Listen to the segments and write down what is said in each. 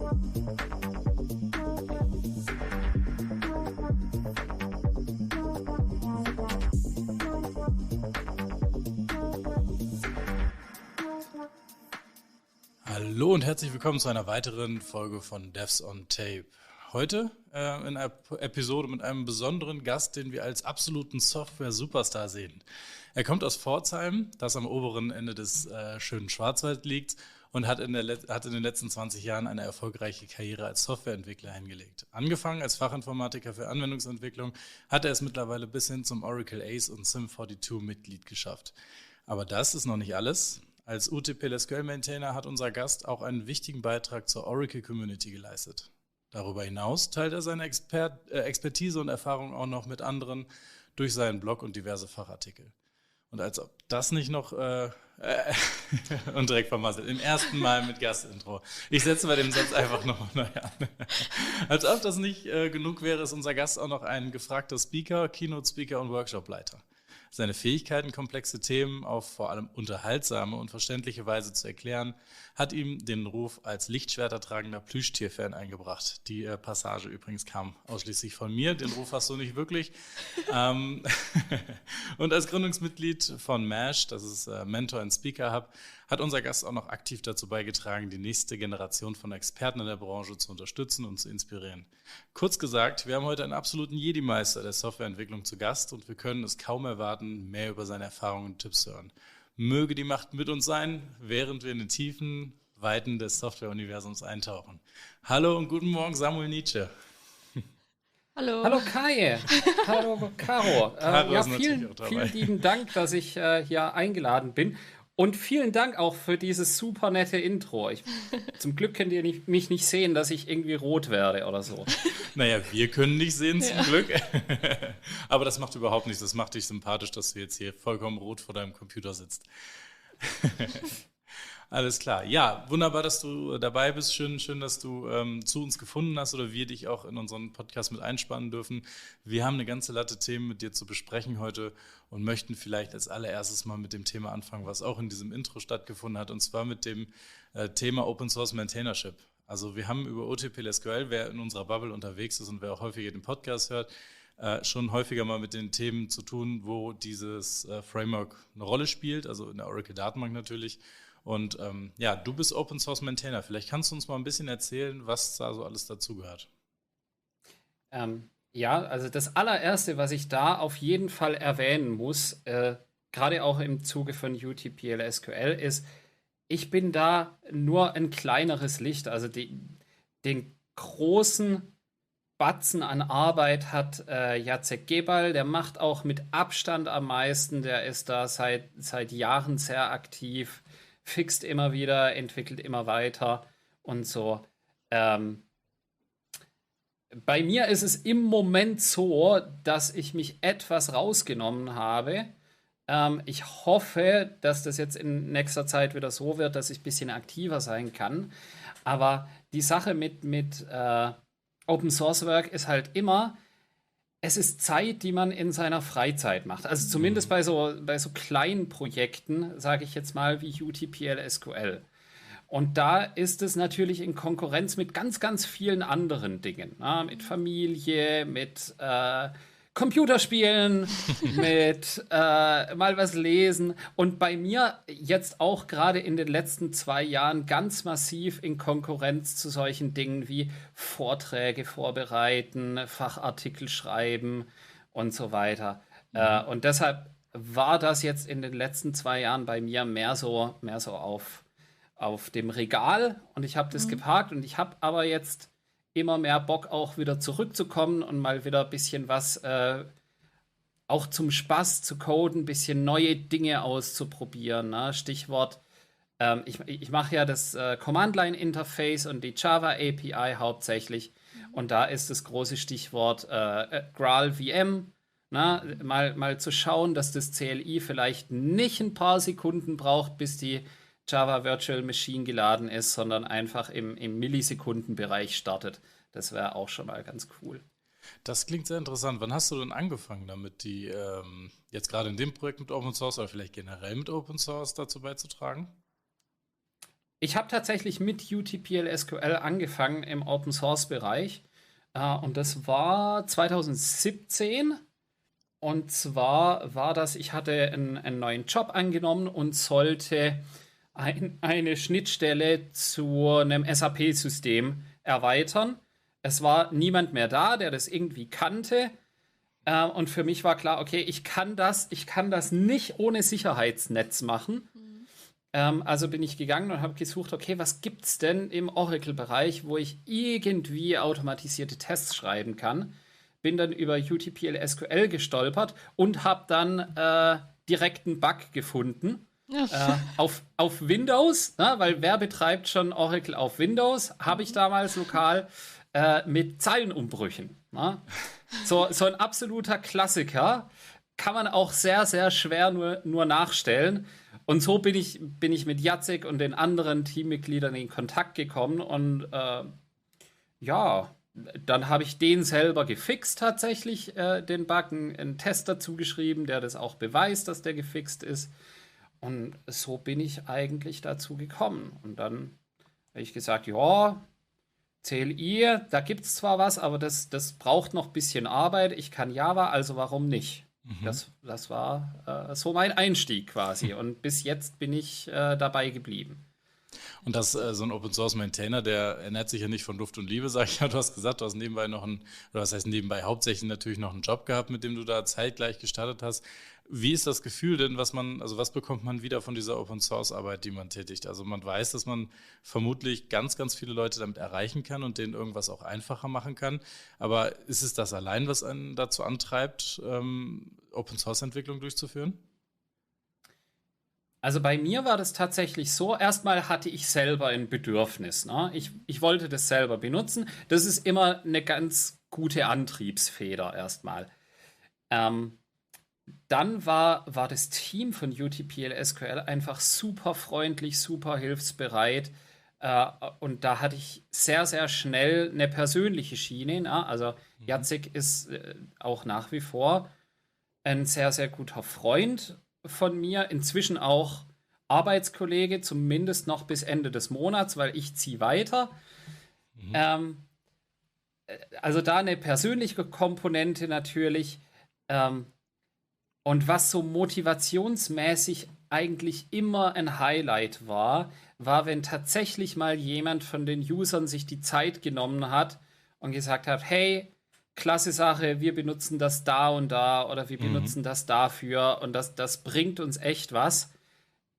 Hallo und herzlich willkommen zu einer weiteren Folge von Devs on Tape. Heute in einer Episode mit einem besonderen Gast, den wir als absoluten Software-Superstar sehen. Er kommt aus Pforzheim, das am oberen Ende des schönen Schwarzwald liegt, und hat in den letzten 20 Jahren eine erfolgreiche Karriere als Softwareentwickler hingelegt. Angefangen als Fachinformatiker für Anwendungsentwicklung, hat er es mittlerweile bis hin zum Oracle Ace und Sim42-Mitglied geschafft. Aber das ist noch nicht alles. Als UTP-SQL-Maintainer hat unser Gast auch einen wichtigen Beitrag zur Oracle-Community geleistet. Darüber hinaus teilt er seine Expertise und Erfahrung auch noch mit anderen durch seinen Blog und diverse Fachartikel. Und als ob das nicht noch und direkt vermasselt, im ersten Mal mit Gastintro. Ich setze bei dem Satz einfach nochmal neu an. Als ob das nicht genug wäre, ist unser Gast auch noch ein gefragter Speaker, Keynote-Speaker und Workshop-Leiter. Seine Fähigkeiten, komplexe Themen auf vor allem unterhaltsame und verständliche Weise zu erklären, hat ihm den Ruf als lichtschwertertragender Plüschtier-Fan eingebracht. Die Passage übrigens kam ausschließlich von mir, den Ruf hast du nicht wirklich. Und als Gründungsmitglied von MASH, das ist Mentor and Speaker Hub, hat unser Gast auch noch aktiv dazu beigetragen, die nächste Generation von Experten in der Branche zu unterstützen und zu inspirieren. Kurz gesagt, wir haben heute einen absoluten Jedi-Meister der Softwareentwicklung zu Gast und wir können es kaum erwarten, mehr über seine Erfahrungen und Tipps zu hören. Möge die Macht mit uns sein, während wir in den tiefen Weiten des Software-Universums eintauchen. Hallo und guten Morgen, Samuel Nietzsche. Hallo. Hallo Kai. Hallo Caro. Ja, vielen lieben Dank, dass ich hier eingeladen bin. Und vielen Dank auch für dieses super nette Intro. Zum Glück könnt ihr mich nicht sehen, dass ich irgendwie rot werde oder so. Naja, wir können nicht sehen, zum Glück. Aber das macht überhaupt nichts. Das macht dich sympathisch, dass du jetzt hier vollkommen rot vor deinem Computer sitzt. Alles klar. Ja, wunderbar, dass du dabei bist. Schön, dass du zu uns gefunden hast oder wir dich auch in unseren Podcast mit einspannen dürfen. Wir haben eine ganze Latte Themen mit dir zu besprechen heute und möchten vielleicht als allererstes mal mit dem Thema anfangen, was auch in diesem Intro stattgefunden hat, und zwar mit dem Thema Open Source Maintainership. Also wir haben über OTP-SQL, wer in unserer Bubble unterwegs ist und wer auch häufiger den Podcast hört, schon häufiger mal mit den Themen zu tun, wo dieses Framework eine Rolle spielt, also in der Oracle-Datenbank natürlich. Und du bist Open Source Maintainer. Vielleicht kannst du uns mal ein bisschen erzählen, was da so alles dazugehört. Also das allererste, was ich da auf jeden Fall erwähnen muss, gerade auch im Zuge von UTP-SQL, ist, ich bin da nur ein kleineres Licht. Also den großen Batzen an Arbeit hat Jacek Gebal, der macht auch mit Abstand am meisten, der ist da seit Jahren sehr aktiv, fixt immer wieder, entwickelt immer weiter und so. Bei mir ist es im Moment so, dass ich mich etwas rausgenommen habe. Ich hoffe, dass das jetzt in nächster Zeit wieder so wird, dass ich ein bisschen aktiver sein kann. Aber die Sache mit Open Source Work ist halt immer, es ist Zeit, die man in seiner Freizeit macht. Also zumindest bei so kleinen Projekten, sage ich jetzt mal, wie UTP-SQL. Und da ist es natürlich in Konkurrenz mit ganz, ganz vielen anderen Dingen. Mit Familie, mit Computerspielen, mit mal was lesen. Und bei mir jetzt auch gerade in den letzten 2 Jahren ganz massiv in Konkurrenz zu solchen Dingen wie Vorträge vorbereiten, Fachartikel schreiben und so weiter. Und deshalb war das jetzt in den letzten 2 Jahren bei mir mehr so auf dem Regal. Und ich habe das geparkt und ich habe aber jetzt immer mehr Bock, auch wieder zurückzukommen und mal wieder ein bisschen was auch zum Spaß zu coden, ein bisschen neue Dinge auszuprobieren. Ne? Stichwort, ich mache ja das Command-Line-Interface und die Java-API hauptsächlich. Und da ist das große Stichwort GraalVM. Ne? Mal zu schauen, dass das CLI vielleicht nicht ein paar Sekunden braucht, bis die Java Virtual Machine geladen ist, sondern einfach im Millisekundenbereich startet. Das wäre auch schon mal ganz cool. Das klingt sehr interessant. Wann hast du denn angefangen damit, die jetzt gerade in dem Projekt mit Open Source oder vielleicht generell mit Open Source dazu beizutragen? Ich habe tatsächlich mit UTPL SQL angefangen im Open-Source-Bereich. Und das war 2017. Und zwar war das, ich hatte einen neuen Job angenommen und sollte eine Schnittstelle zu einem SAP-System erweitern. Es war niemand mehr da, der das irgendwie kannte. Und für mich war klar, okay, ich kann das nicht ohne Sicherheitsnetz machen. Also bin ich gegangen und habe gesucht, okay, was gibt's denn im Oracle-Bereich, wo ich irgendwie automatisierte Tests schreiben kann. Bin dann über UTPL SQL gestolpert und habe dann direkt einen Bug gefunden. Auf Windows, ne? Weil wer betreibt schon Oracle auf Windows? Habe ich damals lokal mit Zeilenumbrüchen. Ne? So ein absoluter Klassiker. Kann man auch sehr, sehr schwer nur nachstellen. Und so bin ich mit Jacek und den anderen Teammitgliedern in Kontakt gekommen. Und ja, dann habe ich den selber gefixt tatsächlich, den Bug, einen Test dazu geschrieben, der das auch beweist, dass der gefixt ist. Und so bin ich eigentlich dazu gekommen. Und dann habe ich gesagt, ja, CLI, da gibt es zwar was, aber das braucht noch ein bisschen Arbeit. Ich kann Java, also warum nicht? Das war so mein Einstieg quasi. Und bis jetzt bin ich dabei geblieben. Und das, so ein Open-Source-Maintainer, der ernährt sich ja nicht von Luft und Liebe, sag ich ja. Du hast gesagt, du hast nebenbei noch oder was heißt nebenbei, hauptsächlich natürlich noch einen Job gehabt, mit dem du da zeitgleich gestartet hast. Wie ist das Gefühl denn, was bekommt man wieder von dieser Open-Source-Arbeit, die man tätigt? Also man weiß, dass man vermutlich ganz, ganz viele Leute damit erreichen kann und denen irgendwas auch einfacher machen kann. Aber ist es das allein, was einen dazu antreibt, Open-Source-Entwicklung durchzuführen? Also bei mir war das tatsächlich so, erstmal hatte ich selber ein Bedürfnis. Ne? Ich wollte das selber benutzen. Das ist immer eine ganz gute Antriebsfeder erstmal. Dann war das Team von UTPL SQL einfach super freundlich, super hilfsbereit. Und da hatte ich sehr, sehr schnell eine persönliche Schiene. Ne? Also Jacek ist auch nach wie vor ein sehr, sehr guter Freund von mir, inzwischen auch Arbeitskollege, zumindest noch bis Ende des Monats, weil ich ziehe weiter. Also da eine persönliche Komponente natürlich. Und was so motivationsmäßig eigentlich immer ein Highlight war, wenn tatsächlich mal jemand von den Usern sich die Zeit genommen hat und gesagt hat, hey, klasse Sache, wir benutzen das da und da oder wir benutzen das dafür und das bringt uns echt was.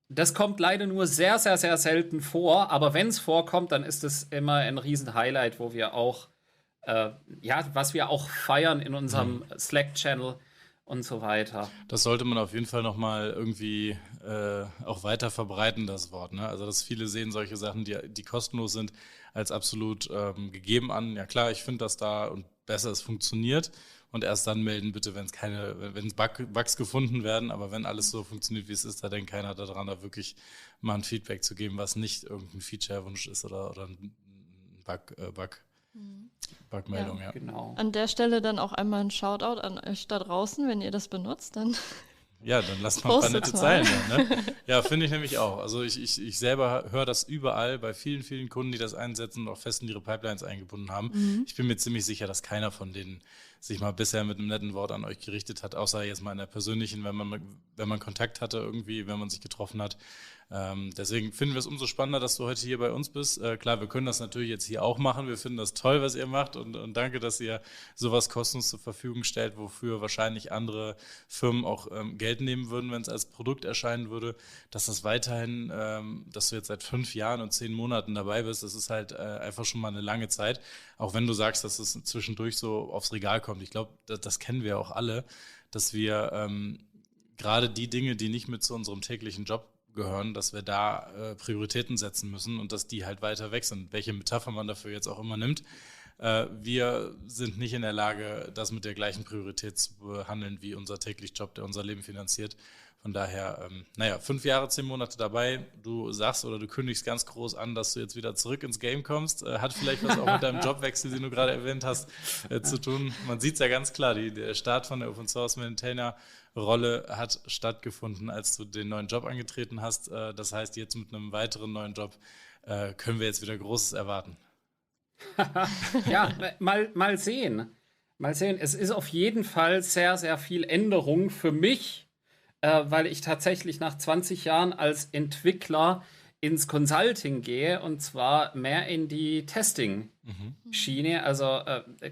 Das kommt leider nur sehr, sehr, sehr selten vor, aber wenn es vorkommt, dann ist es immer ein Riesen-Highlight, wo wir auch, was wir auch feiern in unserem Slack-Channel und so weiter. Das sollte man auf jeden Fall nochmal irgendwie auch weiter verbreiten, das Wort. Ne? Also, dass viele sehen solche Sachen, die kostenlos sind, als absolut gegeben an. Ja klar, ich finde, dass da und besser es funktioniert und erst dann melden bitte, wenn Bugs gefunden werden, aber wenn alles so funktioniert, wie es ist, da denkt keiner daran, da wirklich mal ein Feedback zu geben, was nicht irgendein Feature-Wunsch ist oder ein Bugmeldung, ja. Genau. An der Stelle dann auch einmal ein Shoutout an euch da draußen, wenn ihr das benutzt, dann ja, dann lasst mal ein paar nette Zeilen da, ne? Ja, finde ich nämlich auch. Also ich selber höre das überall bei vielen, vielen Kunden, die das einsetzen und auch fest in ihre Pipelines eingebunden haben. Ich bin mir ziemlich sicher, dass keiner von denen sich mal bisher mit einem netten Wort an euch gerichtet hat, außer jetzt mal in der persönlichen, wenn man Kontakt hatte irgendwie, wenn man sich getroffen hat. Deswegen finden wir es umso spannender, dass du heute hier bei uns bist. Klar, wir können das natürlich jetzt hier auch machen. Wir finden das toll, was ihr macht und danke, dass ihr sowas kostenlos zur Verfügung stellt, wofür wahrscheinlich andere Firmen auch Geld nehmen würden, wenn es als Produkt erscheinen würde. Dass das weiterhin, dass du jetzt seit 5 Jahren und 10 Monaten dabei bist, das ist halt einfach schon mal eine lange Zeit. Auch wenn du sagst, dass es zwischendurch so aufs Regal kommt. Ich glaube, das kennen wir auch alle, dass wir gerade die Dinge, die nicht mit zu unserem täglichen Job gehören, dass wir da Prioritäten setzen müssen und dass die halt weiter weg sind. Welche Metapher man dafür jetzt auch immer nimmt. Wir sind nicht in der Lage, das mit der gleichen Priorität zu behandeln wie unser täglich Job, der unser Leben finanziert. Von daher, 5 Jahre, 10 Monate dabei. Du sagst oder du kündigst ganz groß an, dass du jetzt wieder zurück ins Game kommst. Hat vielleicht was auch mit deinem Jobwechsel, den du gerade erwähnt hast, zu tun. Man sieht es ja ganz klar, der Start von der Open Source Maintainer Rolle hat stattgefunden, als du den neuen Job angetreten hast. Das heißt, jetzt mit einem weiteren neuen Job können wir jetzt wieder Großes erwarten? Ja, mal sehen. Mal sehen. Es ist auf jeden Fall sehr, sehr viel Änderung für mich, weil ich tatsächlich nach 20 Jahren als Entwickler ins Consulting gehe und zwar mehr in die Testing-Schiene, also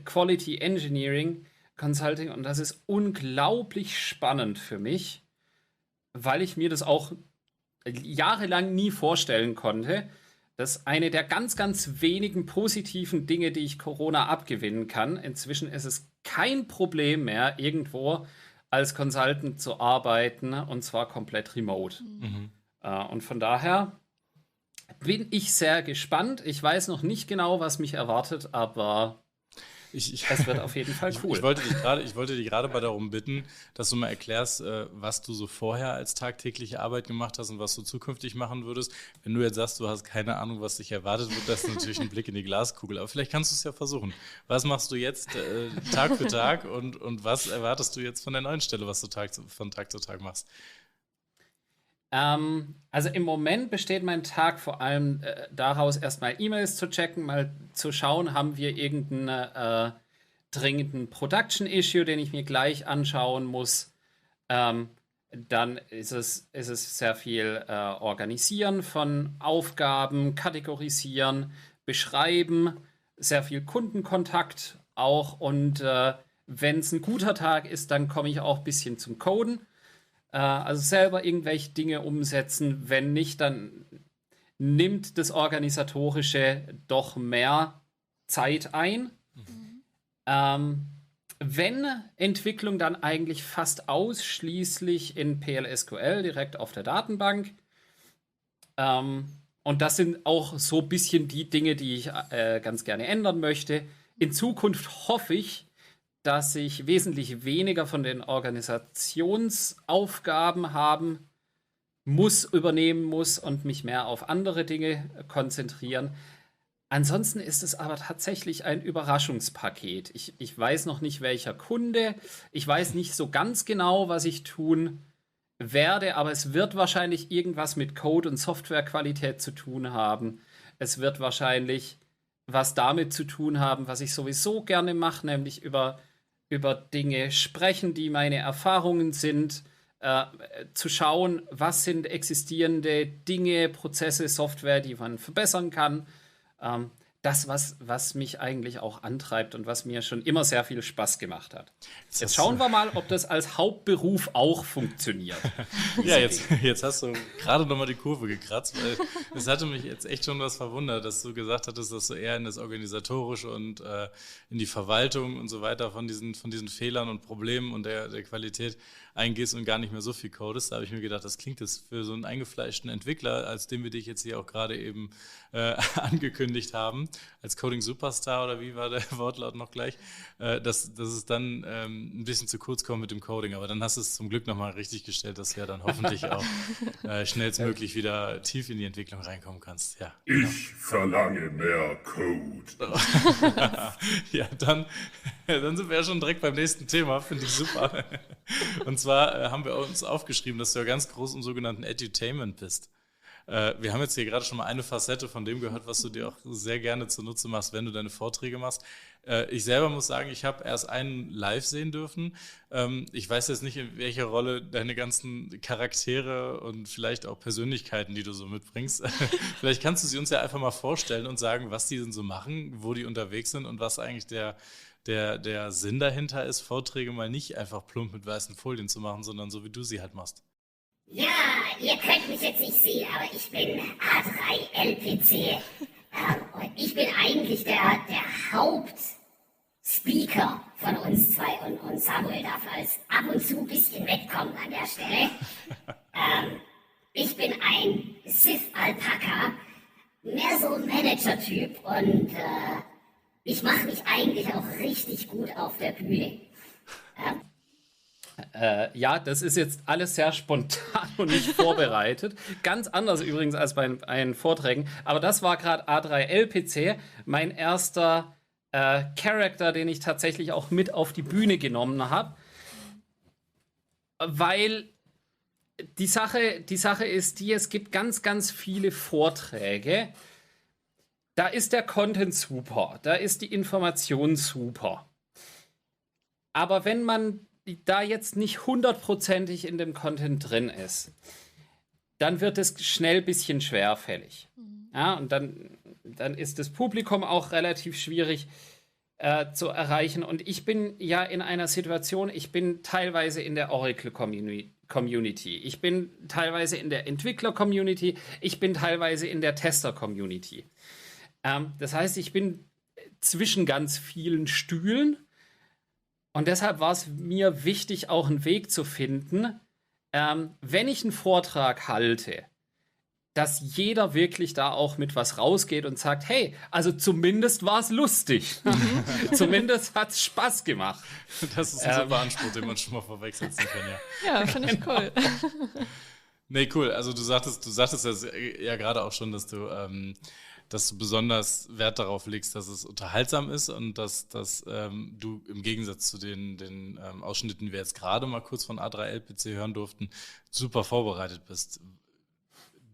Quality Engineering Consulting. Und das ist unglaublich spannend für mich, weil ich mir das auch jahrelang nie vorstellen konnte. Das ist eine der ganz, ganz wenigen positiven Dinge, die ich Corona abgewinnen kann. Inzwischen ist es kein Problem mehr, irgendwo als Consultant zu arbeiten, und zwar komplett remote. Und von daher bin ich sehr gespannt. Ich weiß noch nicht genau, was mich erwartet, aber es wird auf jeden Fall cool. Ich wollte dich gerade mal darum bitten, dass du mal erklärst, was du so vorher als tagtägliche Arbeit gemacht hast und was du zukünftig machen würdest. Wenn du jetzt sagst, du hast keine Ahnung, was dich erwartet, wird das natürlich ein Blick in die Glaskugel. Aber vielleicht kannst du es ja versuchen. Was machst du jetzt Tag für Tag und was erwartest du jetzt von der neuen Stelle, was du von Tag zu Tag machst? Also im Moment besteht mein Tag vor allem daraus, erstmal E-Mails zu checken, mal zu schauen, haben wir irgendeinen dringenden Production-Issue, den ich mir gleich anschauen muss. Dann ist es sehr viel Organisieren von Aufgaben, Kategorisieren, Beschreiben, sehr viel Kundenkontakt auch. Und wenn es ein guter Tag ist, dann komme ich auch ein bisschen zum Coden. Also selber irgendwelche Dinge umsetzen. Wenn nicht, dann nimmt das Organisatorische doch mehr Zeit ein. Wenn Entwicklung, dann eigentlich fast ausschließlich in PLSQL, direkt auf der Datenbank. Und das sind auch so ein bisschen die Dinge, die ich ganz gerne ändern möchte. In Zukunft hoffe ich, dass ich wesentlich weniger von den Organisationsaufgaben übernehmen muss und mich mehr auf andere Dinge konzentrieren. Ansonsten ist es aber tatsächlich ein Überraschungspaket. Ich weiß noch nicht, welcher Kunde. Ich weiß nicht so ganz genau, was ich tun werde, aber es wird wahrscheinlich irgendwas mit Code und Softwarequalität zu tun haben. Es wird wahrscheinlich was damit zu tun haben, was ich sowieso gerne mache, nämlich über Dinge sprechen, die meine Erfahrungen sind, zu schauen, was sind existierende Dinge, Prozesse, Software, die man verbessern kann. Das, was mich eigentlich auch antreibt und was mir schon immer sehr viel Spaß gemacht hat. Jetzt schauen wir mal, ob das als Hauptberuf auch funktioniert. Ja, jetzt hast du gerade nochmal die Kurve gekratzt, weil es hatte mich jetzt echt schon was verwundert, dass du gesagt hattest, dass du eher in das Organisatorische und in die Verwaltung und so weiter von diesen Fehlern und Problemen und der Qualität eingehst und gar nicht mehr so viel codest. Da habe ich mir gedacht, das klingt jetzt für so einen eingefleischten Entwickler, als den wir dich jetzt hier auch gerade eben angekündigt haben, als Coding Superstar oder wie war der Wortlaut noch gleich, dass es dann ein bisschen zu kurz kommt mit dem Coding. Aber dann hast du es zum Glück nochmal richtig gestellt, dass du ja dann hoffentlich auch schnellstmöglich wieder tief in die Entwicklung reinkommen kannst. Ja, genau. Ich verlange mehr Code. Ja, dann sind wir ja schon direkt beim nächsten Thema, finde ich super. Und zwar haben wir uns aufgeschrieben, dass du ja ganz groß im sogenannten Edutainment bist. Wir haben jetzt hier gerade schon mal eine Facette von dem gehört, was du dir auch sehr gerne zunutze machst, wenn du deine Vorträge machst. Ich selber muss sagen, ich habe erst einen live sehen dürfen. Ich weiß jetzt nicht, in welcher Rolle deine ganzen Charaktere und vielleicht auch Persönlichkeiten, die du so mitbringst. Vielleicht kannst du sie uns ja einfach mal vorstellen und sagen, was die denn so machen, wo die unterwegs sind und was eigentlich der Sinn dahinter ist, Vorträge mal nicht einfach plump mit weißen Folien zu machen, sondern so, wie du sie halt machst. Ja, ihr könnt mich jetzt nicht sehen, aber ich bin A3LPC. Und ich bin eigentlich der Hauptspeaker von uns zwei und Samuel darf als ab und zu ein bisschen wegkommen an der Stelle. Ich bin ein Sith-Alpaka, mehr so ein Manager-Typ und ich mache mich eigentlich auch richtig gut auf der Bühne. Ja, das ist jetzt alles sehr spontan und nicht vorbereitet. Ganz anders übrigens als bei einen Vorträgen. Aber das war gerade A3LPC, mein erster Charakter, den ich tatsächlich auch mit auf die Bühne genommen habe. Weil die Sache ist die, es gibt ganz, ganz viele Vorträge, Da ist der Content super, da ist die Information super. Aber wenn man da jetzt nicht hundertprozentig in dem Content drin ist, dann wird es schnell ein bisschen schwerfällig. Ja, und dann ist das Publikum auch relativ schwierig zu erreichen. Und ich bin ja in einer Situation, ich bin teilweise in der Oracle-Community, ich bin teilweise in der Entwickler-Community, ich bin teilweise in der Tester-Community. Das heißt, ich bin zwischen ganz vielen Stühlen und deshalb war es mir wichtig, auch einen Weg zu finden, wenn ich einen Vortrag halte, dass jeder wirklich da auch mit was rausgeht und sagt, hey, also zumindest war es lustig. Zumindest hat es Spaß gemacht. Das ist ein super Anspruch, den man schon mal vorwegsetzen kann, ja. Ja, finde ich cool. Nee, cool. Also du sagtest ja gerade auch schon, dass du besonders Wert darauf legst, dass es unterhaltsam ist und dass du im Gegensatz zu den Ausschnitten, die wir jetzt gerade mal kurz von A3LPC hören durften, super vorbereitet bist.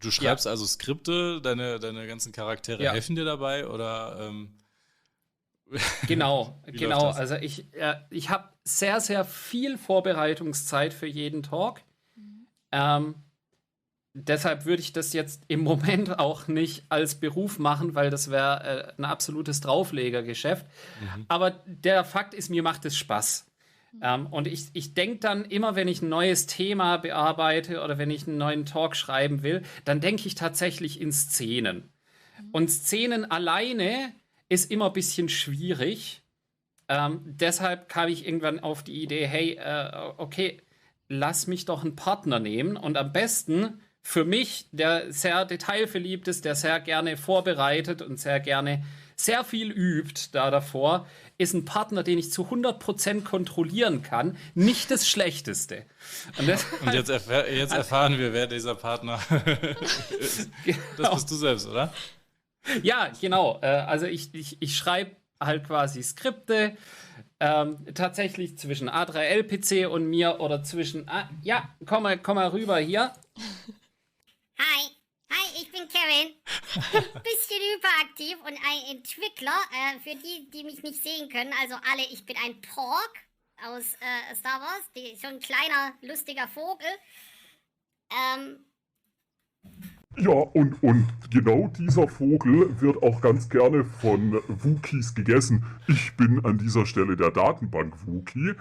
Du schreibst also Skripte, deine ganzen Charaktere helfen dir dabei oder? Genau. Also ich habe sehr, sehr viel Vorbereitungszeit für jeden Talk. Deshalb würde ich das jetzt im Moment auch nicht als Beruf machen, weil das wäre ein absolutes Drauflegergeschäft. Aber der Fakt ist, mir macht es Spaß. Und ich denke dann immer, wenn ich ein neues Thema bearbeite oder wenn ich einen neuen Talk schreiben will, dann denke ich tatsächlich in Szenen. Und Szenen alleine ist immer ein bisschen schwierig. Deshalb kam ich irgendwann auf die Idee, hey, okay, lass mich doch einen Partner nehmen und am besten für mich, der sehr detailverliebt ist, der sehr gerne vorbereitet und sehr gerne sehr viel übt davor, ist ein Partner, den ich zu 100% kontrollieren kann, nicht das Schlechteste. Und jetzt erfahren wir, wer dieser Partner ist. Das bist du selbst, oder? Ja, genau. Also ich schreibe halt quasi Skripte, tatsächlich zwischen A3LPC und mir oder zwischen... komm mal rüber hier. Hi, ich bin Kevin. Bisschen hyperaktiv und ein Entwickler. Für die mich nicht sehen können, also alle, ich bin ein Pork aus Star Wars. Schon ein kleiner, lustiger Vogel. Ja, und genau dieser Vogel wird auch ganz gerne von Wookiees gegessen. Ich bin an dieser Stelle der Datenbank-Wookie.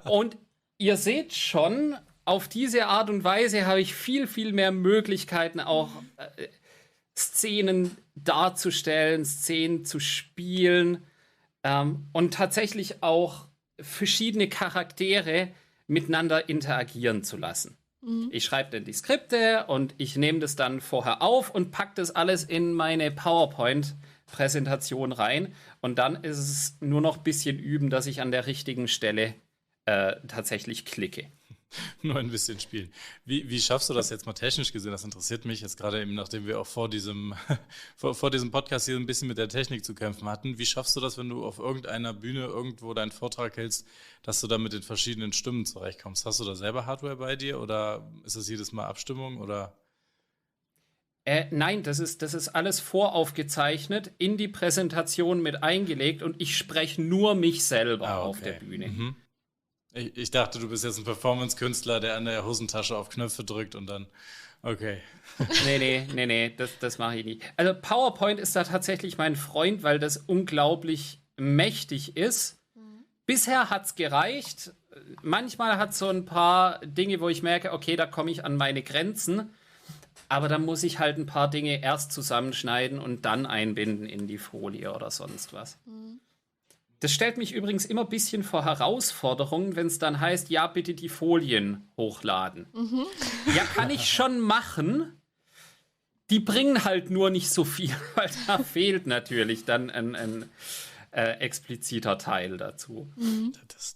Und ihr seht schon, auf diese Art und Weise habe ich viel, viel mehr Möglichkeiten, auch Szenen darzustellen, Szenen zu spielen und tatsächlich auch verschiedene Charaktere miteinander interagieren zu lassen. Ich schreibe dann die Skripte und ich nehme das dann vorher auf und packe das alles in meine PowerPoint-Präsentation rein. Und dann ist es nur noch ein bisschen üben, dass ich an der richtigen Stelle tatsächlich klicke. Nur ein bisschen spielen. Wie schaffst du das jetzt mal technisch gesehen? Das interessiert mich jetzt gerade eben, nachdem wir auch vor diesem Podcast hier ein bisschen mit der Technik zu kämpfen hatten. Wie schaffst du das, wenn du auf irgendeiner Bühne irgendwo deinen Vortrag hältst, dass du da mit den verschiedenen Stimmen zurechtkommst? Hast du da selber Hardware bei dir oder ist das jedes Mal Abstimmung oder? Nein, das ist alles voraufgezeichnet, in die Präsentation mit eingelegt und ich spreche nur mich selber auf der Bühne. Mhm. Ich dachte, du bist jetzt ein Performance-Künstler, der an der Hosentasche auf Knöpfe drückt und dann, okay. Nee, das mache ich nicht. Also PowerPoint ist da tatsächlich mein Freund, weil das unglaublich mächtig ist. Bisher hat es gereicht. Manchmal hat es so ein paar Dinge, wo ich merke, okay, da komme ich an meine Grenzen. Aber dann muss ich halt ein paar Dinge erst zusammenschneiden und dann einbinden in die Folie oder sonst was. Das stellt mich übrigens immer ein bisschen vor Herausforderungen, wenn es dann heißt, ja, bitte die Folien hochladen. Ja, kann ich schon machen. Die bringen halt nur nicht so viel, weil da fehlt natürlich dann ein expliziter Teil dazu.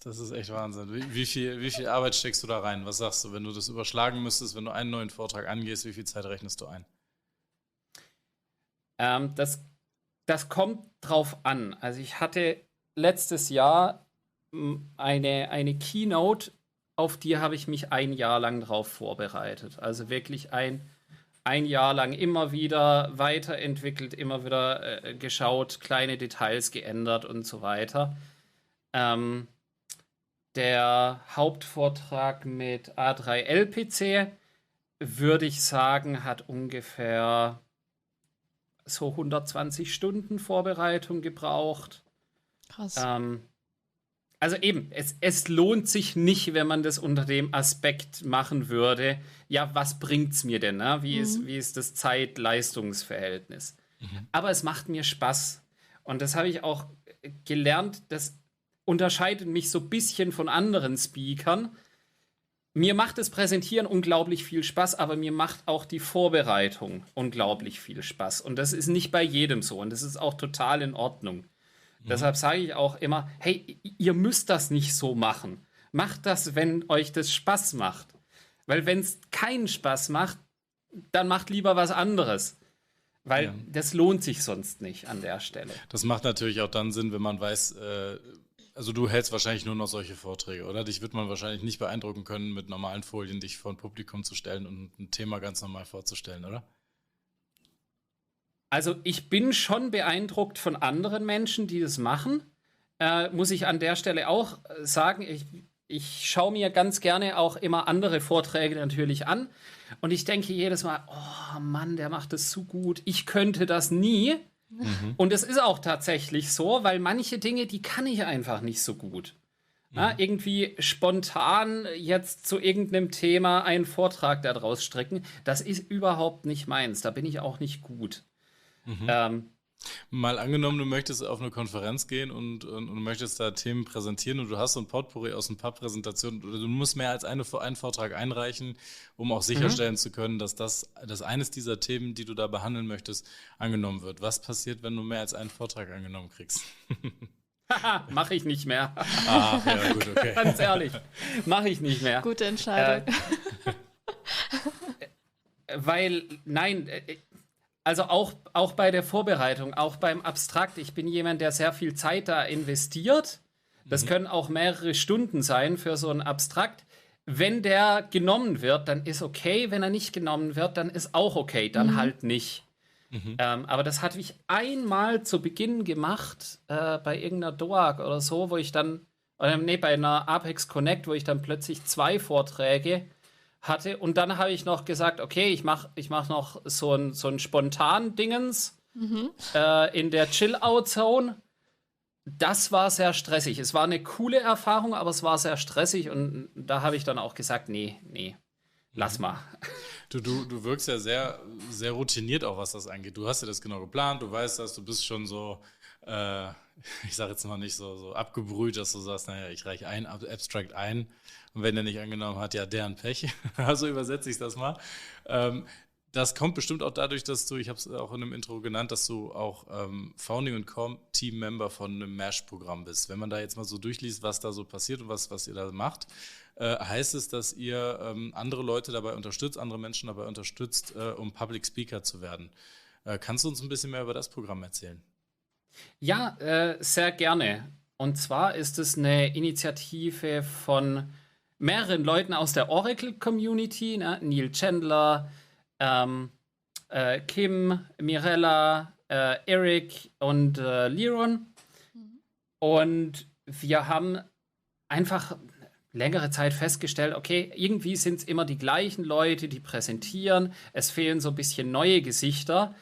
Das ist echt Wahnsinn. Wie viel Arbeit steckst du da rein? Was sagst du, wenn du das überschlagen müsstest, wenn du einen neuen Vortrag angehst, wie viel Zeit rechnest du ein? Das kommt drauf an. Also ich hatte letztes Jahr eine Keynote, auf die habe ich mich ein Jahr lang drauf vorbereitet. Also wirklich ein ein Jahr lang immer wieder weiterentwickelt, immer wieder geschaut, kleine Details geändert und so weiter. Der Hauptvortrag mit A3LPC, würde ich sagen, hat ungefähr so 120 Stunden Vorbereitung gebraucht. Krass. Also eben, es lohnt sich nicht, wenn man das unter dem Aspekt machen würde, ja, was bringt's mir denn, ne? Wie ist das Zeit-Leistungs-Verhältnis? Aber es macht mir Spaß. Und das habe ich auch gelernt, das unterscheidet mich so ein bisschen von anderen Speakern. Mir macht das Präsentieren unglaublich viel Spaß, aber mir macht auch die Vorbereitung unglaublich viel Spaß. Und das ist nicht bei jedem so. Und das ist auch total in Ordnung. Deshalb sage ich auch immer, hey, ihr müsst das nicht so machen. Macht das, wenn euch das Spaß macht. Weil wenn es keinen Spaß macht, dann macht lieber was anderes. Weil das lohnt sich sonst nicht an der Stelle. Das macht natürlich auch dann Sinn, wenn man weiß, also du hältst wahrscheinlich nur noch solche Vorträge, oder? Dich wird man wahrscheinlich nicht beeindrucken können, mit normalen Folien dich vor ein Publikum zu stellen und ein Thema ganz normal vorzustellen, oder? Also ich bin schon beeindruckt von anderen Menschen, die das machen. Muss ich an der Stelle auch sagen, ich schaue mir ganz gerne auch immer andere Vorträge natürlich an. Und ich denke jedes Mal, oh Mann, der macht das so gut. Ich könnte das nie. Und es ist auch tatsächlich so, weil manche Dinge, die kann ich einfach nicht so gut. Ja, irgendwie spontan jetzt zu irgendeinem Thema einen Vortrag daraus stricken, das ist überhaupt nicht meins. Da bin ich auch nicht gut. Mal angenommen, du möchtest auf eine Konferenz gehen und möchtest da Themen präsentieren und du hast so ein Potpourri aus ein paar Präsentationen, oder du musst mehr als einen Vortrag einreichen, um auch sicherstellen zu können, dass eines dieser Themen, die du da behandeln möchtest, angenommen wird. Was passiert, wenn du mehr als einen Vortrag angenommen kriegst? Mache ich nicht mehr. Ah, ja, gut, okay. Ganz ehrlich, mache ich nicht mehr. Gute Entscheidung. Weil, nein, also auch bei der Vorbereitung, auch beim Abstrakt, ich bin jemand, der sehr viel Zeit da investiert. Das können auch mehrere Stunden sein für so ein Abstrakt. Wenn der genommen wird, dann ist okay. Wenn er nicht genommen wird, dann ist auch okay. Dann halt nicht. Aber das hatte ich einmal zu Beginn gemacht, bei irgendeiner DOAG oder so, wo ich dann, bei einer Apex Connect, wo ich dann plötzlich 2 Vorträge hatte. Und dann habe ich noch gesagt, okay, ich mach noch so ein Spontan-Dingens in der Chill-Out-Zone. Das war sehr stressig. Es war eine coole Erfahrung, aber es war sehr stressig. Und da habe ich dann auch gesagt, nee, lass mal. Du wirkst ja sehr, sehr routiniert auch, was das angeht. Du hast ja das genau geplant, du weißt das, du bist schon so, ich sage jetzt mal nicht so abgebrüht, dass du sagst, naja, ich reiche ein Abstract ein und wenn der nicht angenommen hat, ja, deren Pech. Also übersetze ich das mal. Das kommt bestimmt auch dadurch, dass du, ich habe es auch in einem Intro genannt, dass du auch Founding- und Core-Team-Member von einem MASH-Programm bist. Wenn man da jetzt mal so durchliest, was da so passiert und was ihr da macht, heißt es, dass ihr andere Leute dabei unterstützt, andere Menschen dabei unterstützt, um Public Speaker zu werden. Kannst du uns ein bisschen mehr über das Programm erzählen? Ja, sehr gerne. Und zwar ist es eine Initiative von mehreren Leuten aus der Oracle-Community, ne? Neil Chandler, Kim, Mirella, Eric und Liron. Und wir haben einfach längere Zeit festgestellt, okay, irgendwie sind es immer die gleichen Leute, die präsentieren. Es fehlen so ein bisschen neue Gesichter.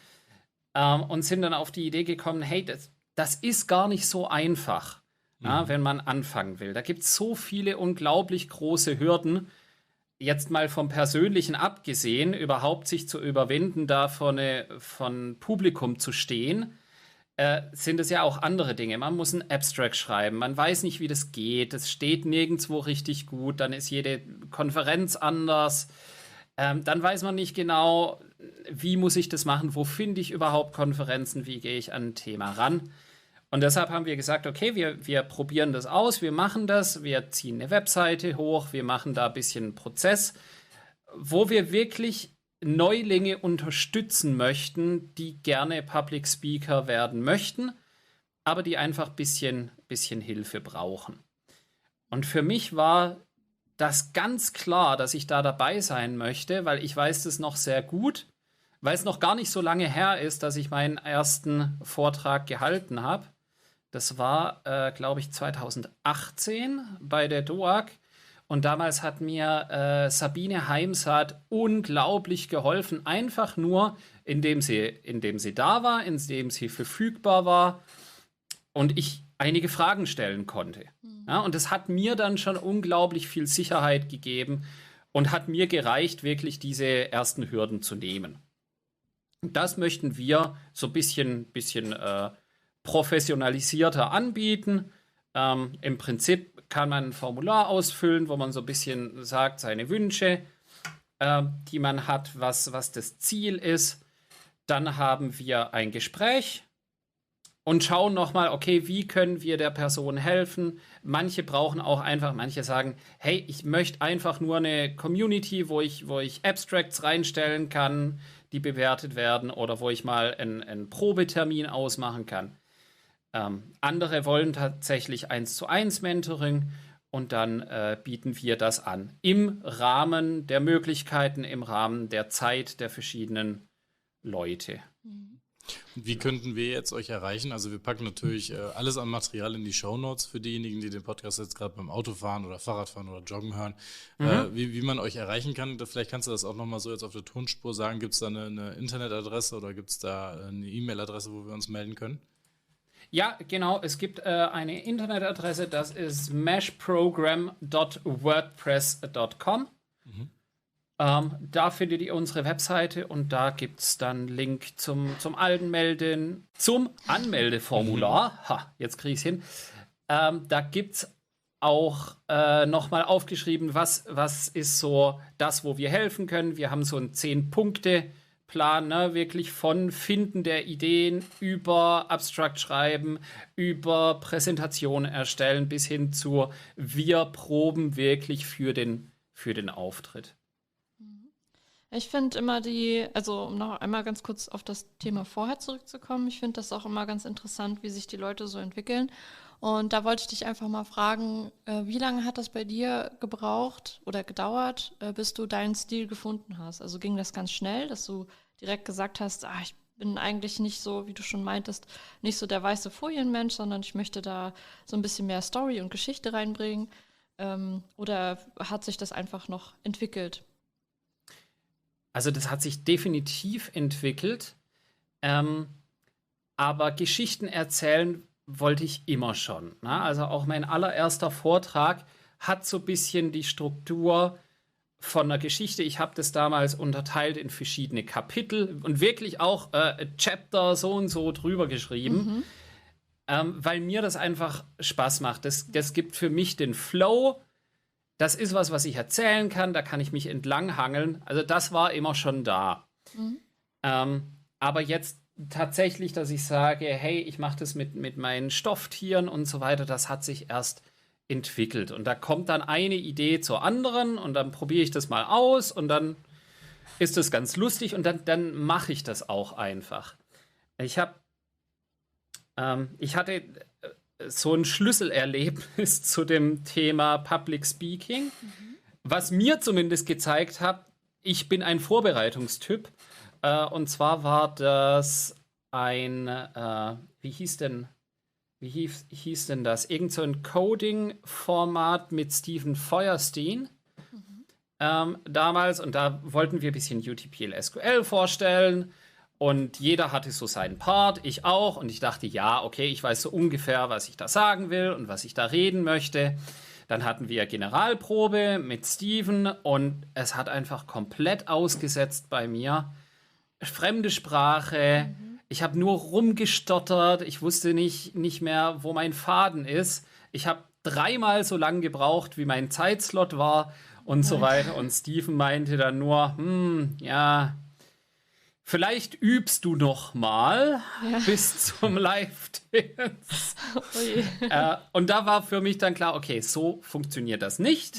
Und sind dann auf die Idee gekommen, hey, das ist gar nicht so einfach, wenn man anfangen will. Da gibt es so viele unglaublich große Hürden. Jetzt mal vom Persönlichen abgesehen, überhaupt sich zu überwinden, da von Publikum zu stehen, sind es ja auch andere Dinge. Man muss ein Abstract schreiben, man weiß nicht, wie das geht, es steht nirgendwo richtig gut, dann ist jede Konferenz anders, dann weiß man nicht genau, wie muss ich das machen, wo finde ich überhaupt Konferenzen, wie gehe ich an ein Thema ran. Und deshalb haben wir gesagt, okay, wir probieren das aus, wir machen das, wir ziehen eine Webseite hoch, wir machen da ein bisschen einen Prozess, wo wir wirklich Neulinge unterstützen möchten, die gerne Public Speaker werden möchten, aber die einfach ein bisschen Hilfe brauchen. Und für mich war das ganz klar, dass ich da dabei sein möchte, weil ich weiß das noch sehr gut. weil es noch gar nicht so lange her ist, dass ich meinen ersten Vortrag gehalten habe. Das war, glaube ich, 2018 bei der DOAG. Und damals hat mir Sabine Heimsath unglaublich geholfen, einfach nur, indem sie da war, indem sie verfügbar war und ich einige Fragen stellen konnte. Ja, und das hat mir dann schon unglaublich viel Sicherheit gegeben und hat mir gereicht, wirklich diese ersten Hürden zu nehmen. Und das möchten wir so ein bisschen professionalisierter anbieten. Im Prinzip kann man ein Formular ausfüllen, wo man so ein bisschen sagt, seine Wünsche, die man hat, was das Ziel ist. Dann haben wir ein Gespräch und schauen nochmal, okay, wie können wir der Person helfen? Manche brauchen auch einfach, manche sagen, hey, ich möchte einfach nur eine Community, wo ich Abstracts reinstellen kann, die bewertet werden oder wo ich mal einen Probetermin ausmachen kann. Andere wollen tatsächlich 1:1 Mentoring und dann bieten wir das an. Im Rahmen der Möglichkeiten, im Rahmen der Zeit der verschiedenen Leute. Wie könnten wir jetzt euch erreichen? Also wir packen natürlich alles an Material in die Shownotes für diejenigen, die den Podcast jetzt gerade beim Autofahren oder Fahrradfahren oder Joggen hören. Wie man euch erreichen kann, vielleicht kannst du das auch nochmal so jetzt auf der Tonspur sagen. Gibt es da eine Internetadresse oder gibt es da eine E-Mail-Adresse, wo wir uns melden können? Ja, genau. Es gibt eine Internetadresse, das ist meshprogram.wordpress.com. Da findet ihr unsere Webseite und da gibt es dann Link zum Anmeldeformular. Ha, jetzt kriege ich es hin. Da gibt es auch nochmal aufgeschrieben, was ist so das, wo wir helfen können. Wir haben so einen 10-Punkte-Plan, ne? Wirklich von Finden der Ideen über Abstract schreiben, über Präsentation erstellen bis hin zu wir proben wirklich für den Auftritt. Ich finde immer also um noch einmal ganz kurz auf das Thema vorher zurückzukommen, ich finde das auch immer ganz interessant, wie sich die Leute so entwickeln. Und da wollte ich dich einfach mal fragen, wie lange hat das bei dir gebraucht oder gedauert, bis du deinen Stil gefunden hast? Also ging das ganz schnell, dass du direkt gesagt hast, ich bin eigentlich nicht so, wie du schon meintest, nicht so der weiße Folienmensch, sondern ich möchte da so ein bisschen mehr Story und Geschichte reinbringen? Oder hat sich das einfach noch entwickelt? Also das hat sich definitiv entwickelt, aber Geschichten erzählen wollte ich immer schon. Ne? Also auch mein allererster Vortrag hat so ein bisschen die Struktur von einer Geschichte. Ich habe das damals unterteilt in verschiedene Kapitel und wirklich auch Chapter so und so drüber geschrieben, weil mir das einfach Spaß macht. Das gibt für mich den Flow. Das ist was ich erzählen kann, da kann ich mich entlanghangeln. Also das war immer schon da. Aber jetzt tatsächlich, dass ich sage, hey, ich mache das mit meinen Stofftieren und so weiter, das hat sich erst entwickelt. Und da kommt dann eine Idee zur anderen und dann probiere ich das mal aus und dann ist das ganz lustig und dann mache ich das auch einfach. Ich hatte so ein Schlüsselerlebnis zu dem Thema Public Speaking, was mir zumindest gezeigt hat, ich bin ein Vorbereitungstyp. Und zwar war das ein, wie hieß denn das? Irgend so ein Coding-Format mit Stephen Feuerstein damals. Und da wollten wir ein bisschen UTPL SQL vorstellen. Und jeder hatte so seinen Part, ich auch. Und ich dachte, ja, okay, ich weiß so ungefähr, was ich da sagen will und was ich da reden möchte. Dann hatten wir Generalprobe mit Steven und es hat einfach komplett ausgesetzt bei mir. Fremde Sprache, ich habe nur rumgestottert, ich wusste nicht mehr, wo mein Faden ist. Ich habe 3-mal so lang gebraucht, wie mein Zeitslot war und so weiter. Und Steven meinte dann nur, ja, vielleicht übst du noch mal bis zum Live-Dance. Und da war für mich dann klar, okay, so funktioniert das nicht.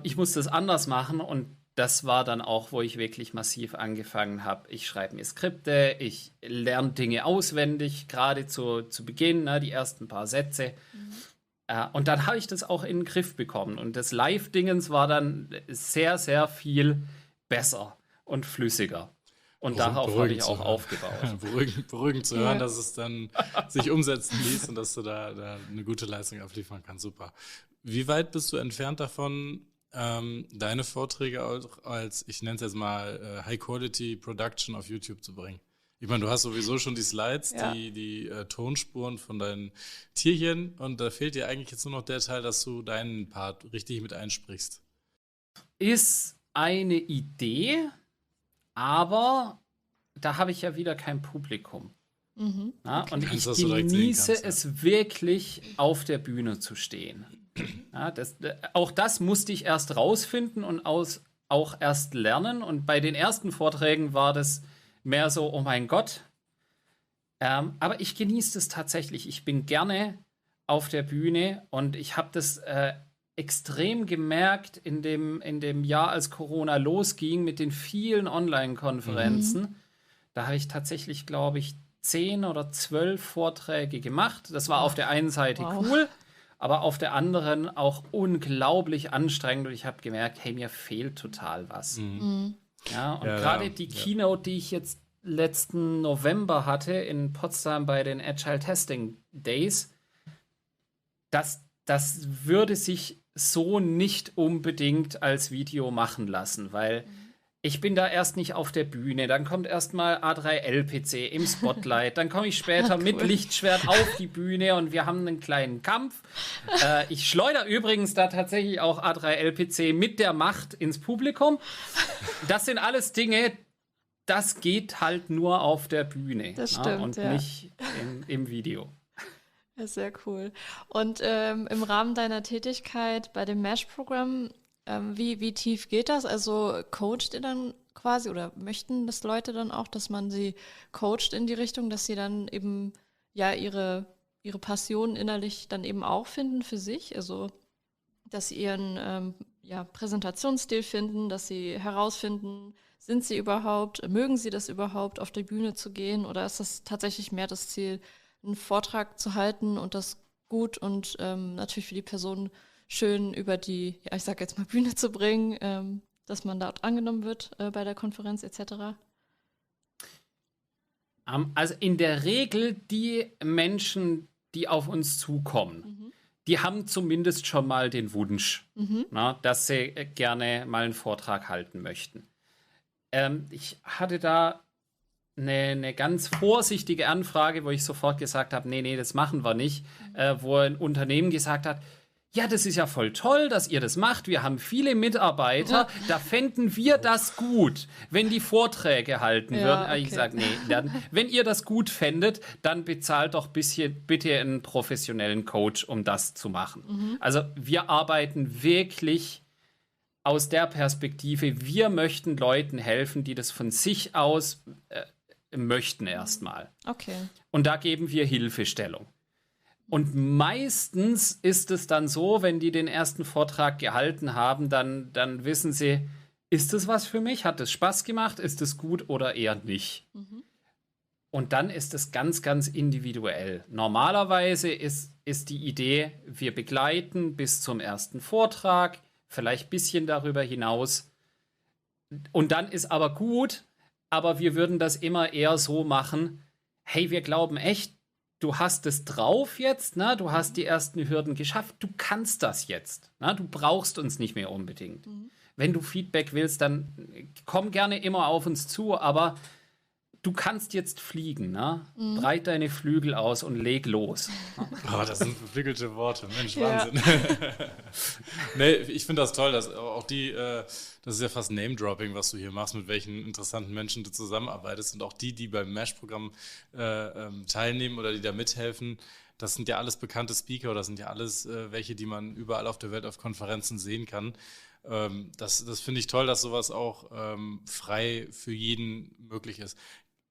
Ich muss das anders machen und das war dann auch, wo ich wirklich massiv angefangen habe. Ich schreibe mir Skripte, ich lerne Dinge auswendig, gerade zu Beginn, die ersten paar Sätze. Und dann habe ich das auch in den Griff bekommen. Und das Live-Dingens war dann sehr, sehr viel besser und flüssiger. Und darauf habe ich auch aufgebaut. Beruhigend zu hören, dass es dann sich umsetzen ließ und dass du da eine gute Leistung abliefern kannst. Super. Wie weit bist du entfernt davon, deine Vorträge auch als, ich nenne es jetzt mal, High-Quality-Production auf YouTube zu bringen? Ich meine, du hast sowieso schon die Slides, die Tonspuren von deinen Tierchen und da fehlt dir eigentlich jetzt nur noch der Teil, dass du deinen Part richtig mit einsprichst. Ist eine Idee, aber da habe ich ja wieder kein Publikum. Ja, und ich genieße es wirklich, auf der Bühne zu stehen. Ja, auch das musste ich erst rausfinden und auch erst lernen. Und bei den ersten Vorträgen war das mehr so, oh mein Gott. Aber ich genieße es tatsächlich. Ich bin gerne auf der Bühne und ich habe das extrem gemerkt in dem Jahr, als Corona losging mit den vielen Online-Konferenzen. Da habe ich tatsächlich, glaube ich, 10 oder 12 Vorträge gemacht. Das war auf der einen Seite cool, aber auf der anderen auch unglaublich anstrengend. Und ich habe gemerkt, hey, mir fehlt total was. Ja, und gerade die Keynote, die ich jetzt letzten November hatte in Potsdam bei den Agile Testing Days, das würde sich so nicht unbedingt als Video machen lassen, weil ich bin da erst nicht auf der Bühne, dann kommt erstmal A3L-PC im Spotlight, dann komme ich später mit Lichtschwert auf die Bühne und wir haben einen kleinen Kampf. Ich schleudere übrigens da tatsächlich auch A3L-PC mit der Macht ins Publikum. Das sind alles Dinge, das geht halt nur auf der Bühne. Das stimmt, und nicht im Video. Ja, sehr cool. Und im Rahmen deiner Tätigkeit bei dem MASH-Programm, wie tief geht das? Also coacht ihr dann quasi oder möchten das Leute dann auch, dass man sie coacht in die Richtung, dass sie dann eben ihre Passion innerlich dann eben auch finden für sich? Also dass sie ihren Präsentationsstil finden, dass sie herausfinden, sind sie überhaupt, mögen sie das überhaupt, auf die Bühne zu gehen, oder ist das tatsächlich mehr das Ziel, einen Vortrag zu halten und das gut und natürlich für die Person schön über die, ich sag jetzt mal, Bühne zu bringen, dass man dort angenommen wird bei der Konferenz etc.? Also in der Regel die Menschen, die auf uns zukommen, die haben zumindest schon mal den Wunsch, dass sie gerne mal einen Vortrag halten möchten. Ich hatte da eine ganz vorsichtige Anfrage, wo ich sofort gesagt habe, nee, das machen wir nicht, wo ein Unternehmen gesagt hat, ja, das ist ja voll toll, dass ihr das macht, wir haben viele Mitarbeiter, da fänden wir das gut, wenn die Vorträge halten würden. Okay. Ich sage, nee, wenn ihr das gut fändet, dann bezahlt doch bitte einen professionellen Coach, um das zu machen. Also wir arbeiten wirklich aus der Perspektive, wir möchten Leuten helfen, die das von sich aus möchten erstmal. Okay. Und da geben wir Hilfestellung. Und meistens ist es dann so, wenn die den ersten Vortrag gehalten haben, dann wissen sie, ist das was für mich? Hat es Spaß gemacht? Ist es gut oder eher nicht? Und dann ist es ganz, ganz individuell. Normalerweise ist die Idee, wir begleiten bis zum ersten Vortrag, vielleicht ein bisschen darüber hinaus. Und dann ist aber gut, aber wir würden das immer eher so machen, hey, wir glauben echt, du hast es drauf jetzt, ne? Du hast die ersten Hürden geschafft, du kannst das jetzt. Ne? Du brauchst uns nicht mehr unbedingt. Wenn du Feedback willst, dann komm gerne immer auf uns zu, aber du kannst jetzt fliegen. Ne? Breit deine Flügel aus und leg los. Oh, das sind beflügelte Worte. Mensch, Wahnsinn. Nee, ich finde das toll, dass auch das ist ja fast Name-Dropping, was du hier machst, mit welchen interessanten Menschen du zusammenarbeitest, und auch die beim MASH-Programm teilnehmen oder die da mithelfen, das sind ja alles bekannte Speaker, oder das sind ja alles welche, die man überall auf der Welt auf Konferenzen sehen kann. Das finde ich toll, dass sowas auch frei für jeden möglich ist.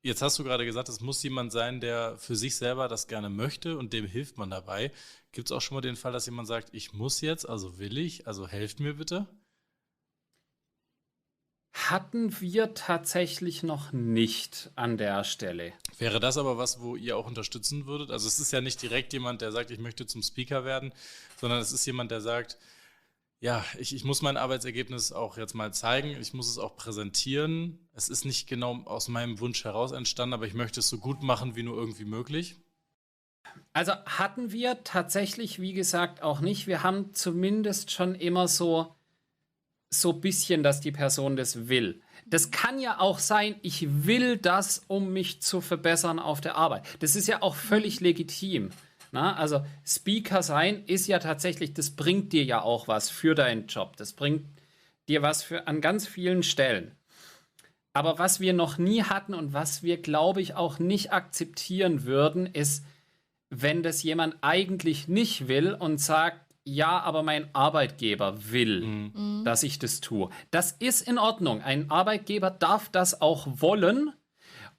Jetzt hast du gerade gesagt, es muss jemand sein, der für sich selber das gerne möchte und dem hilft man dabei. Gibt es auch schon mal den Fall, dass jemand sagt, ich muss jetzt, also will ich, also helft mir bitte? Hatten wir tatsächlich noch nicht an der Stelle. Wäre das aber was, wo ihr auch unterstützen würdet? Also es ist ja nicht direkt jemand, der sagt, ich möchte zum Speaker werden, sondern es ist jemand, der sagt, ja, ich muss mein Arbeitsergebnis auch jetzt mal zeigen. Ich muss es auch präsentieren. Es ist nicht genau aus meinem Wunsch heraus entstanden, aber ich möchte es so gut machen wie nur irgendwie möglich. Also hatten wir tatsächlich, wie gesagt, auch nicht. Wir haben zumindest schon immer so ein bisschen, dass die Person das will. Das kann ja auch sein, ich will das, um mich zu verbessern auf der Arbeit. Das ist ja auch völlig legitim. Na, also Speaker sein ist ja tatsächlich, das bringt dir ja auch was für deinen Job. Das bringt dir was an ganz vielen Stellen. Aber was wir noch nie hatten und was wir, glaube ich, auch nicht akzeptieren würden, ist, wenn das jemand eigentlich nicht will und sagt, ja, aber mein Arbeitgeber will, dass ich das tue. Das ist in Ordnung. Ein Arbeitgeber darf das auch wollen.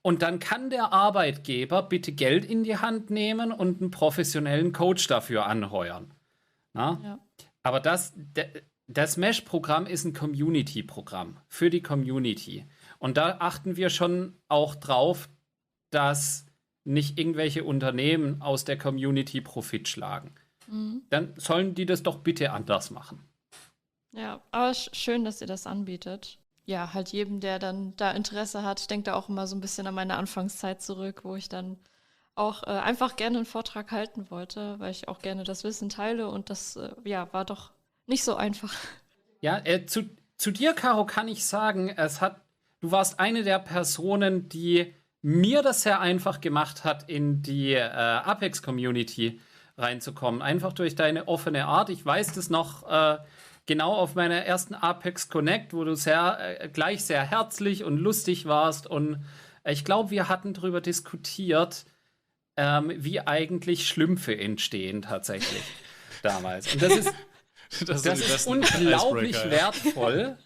Und dann kann der Arbeitgeber bitte Geld in die Hand nehmen und einen professionellen Coach dafür anheuern. Na? Ja. Aber das Mesh-Programm ist ein Community-Programm für die Community. Und da achten wir schon auch drauf, dass nicht irgendwelche Unternehmen aus der Community Profit schlagen. Dann sollen die das doch bitte anders machen. Ja, aber schön, dass ihr das anbietet. Ja, halt jedem, der dann da Interesse hat. Ich denke da auch immer so ein bisschen an meine Anfangszeit zurück, wo ich dann auch einfach gerne einen Vortrag halten wollte, weil ich auch gerne das Wissen teile und das war doch nicht so einfach. Ja, zu dir, Caro, kann ich sagen, du warst eine der Personen, die mir das sehr einfach gemacht hat, in die Apex-Community reinzukommen. Einfach durch deine offene Art. Ich weiß das noch genau auf meiner ersten Apex Connect, wo du gleich sehr herzlich und lustig warst. Und ich glaube, wir hatten darüber diskutiert, wie eigentlich Schlümpfe entstehen tatsächlich damals. Und das ist unglaublich wertvoll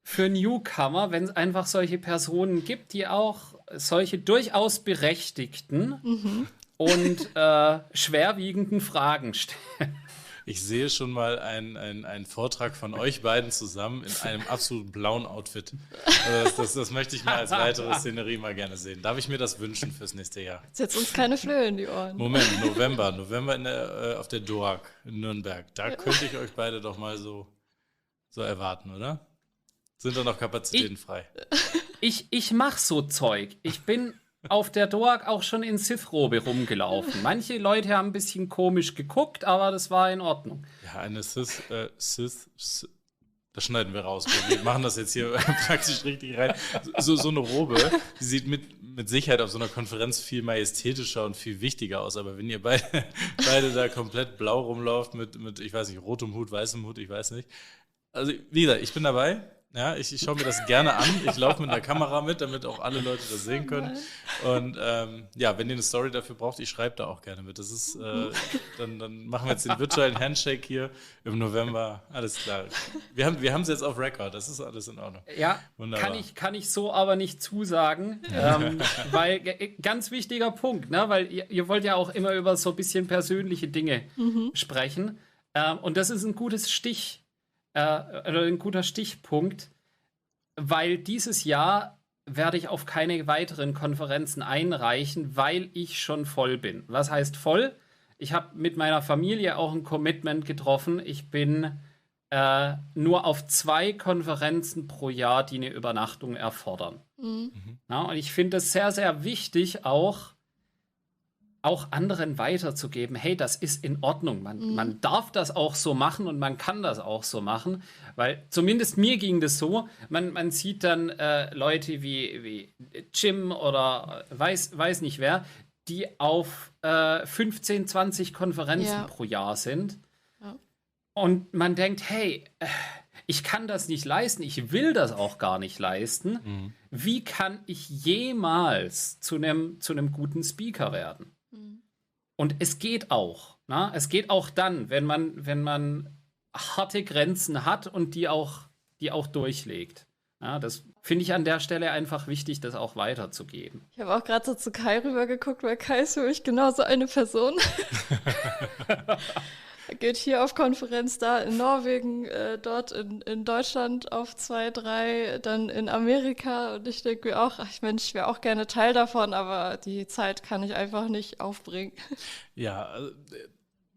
für Newcomer, wenn es einfach solche Personen gibt, die auch solche durchaus berechtigten und schwerwiegenden Fragen stellen. Ich sehe schon mal einen Vortrag von euch beiden zusammen in einem absolut blauen Outfit. Also das möchte ich mal als weitere Szenerie mal gerne sehen. Darf ich mir das wünschen fürs nächste Jahr? Setzt uns keine Flöhe in die Ohren. Moment, November auf der DOAG in Nürnberg. Da könnte ich euch beide doch mal so erwarten, oder? Sind da noch Kapazitäten frei? Ich mach so Zeug. Ich bin auf der DOAG auch schon in Sith-Robe rumgelaufen. Manche Leute haben ein bisschen komisch geguckt, aber das war in Ordnung. Ja, eine Sith, das schneiden wir raus. Wir machen das jetzt hier praktisch richtig rein. So eine Robe, die sieht mit Sicherheit auf so einer Konferenz viel majestätischer und viel wichtiger aus. Aber wenn ihr beide da komplett blau rumlauft mit, ich weiß nicht, rotem Hut, weißem Hut, ich weiß nicht. Also, wie gesagt, ich bin dabei. Ja, ich schaue mir das gerne an. Ich laufe mit der Kamera mit, damit auch alle Leute das sehen können. Und wenn ihr eine Story dafür braucht, ich schreibe da auch gerne mit. Das ist, dann machen wir jetzt den virtuellen Handshake hier im November. Alles klar. Wir haben es jetzt auf Record. Das ist alles in Ordnung. Ja, kann ich so aber nicht zusagen. Weil, ganz wichtiger Punkt, ne? Weil ihr wollt ja auch immer über so ein bisschen persönliche Dinge sprechen. Und das ist ein gutes ein guter Stichpunkt, weil dieses Jahr werde ich auf keine weiteren Konferenzen einreichen, weil ich schon voll bin. Was heißt voll? Ich habe mit meiner Familie auch ein Commitment getroffen. Ich bin nur auf 2 Konferenzen pro Jahr, die eine Übernachtung erfordern. Ja, und ich finde es sehr, sehr wichtig, auch anderen weiterzugeben, hey, das ist in Ordnung. Man darf das auch so machen und man kann das auch so machen, weil zumindest mir ging das so, man sieht dann Leute wie Jim oder weiß nicht wer, die auf 15, 20 Konferenzen pro Jahr sind. Ja. Und man denkt, hey, ich kann das nicht leisten, ich will das auch gar nicht leisten. Wie kann ich jemals zu einem guten Speaker werden? Und es geht auch. Na? Es geht auch dann, wenn man harte Grenzen hat und die auch durchlegt. Ja, das finde ich an der Stelle einfach wichtig, das auch weiterzugeben. Ich habe auch gerade so zu Kai rübergeguckt, weil Kai ist für mich genauso eine Person. Er geht hier auf Konferenz, da in Norwegen, dort in Deutschland auf 2, 3, dann in Amerika. Und ich denke mir auch, ich wäre auch gerne Teil davon, aber die Zeit kann ich einfach nicht aufbringen. Ja,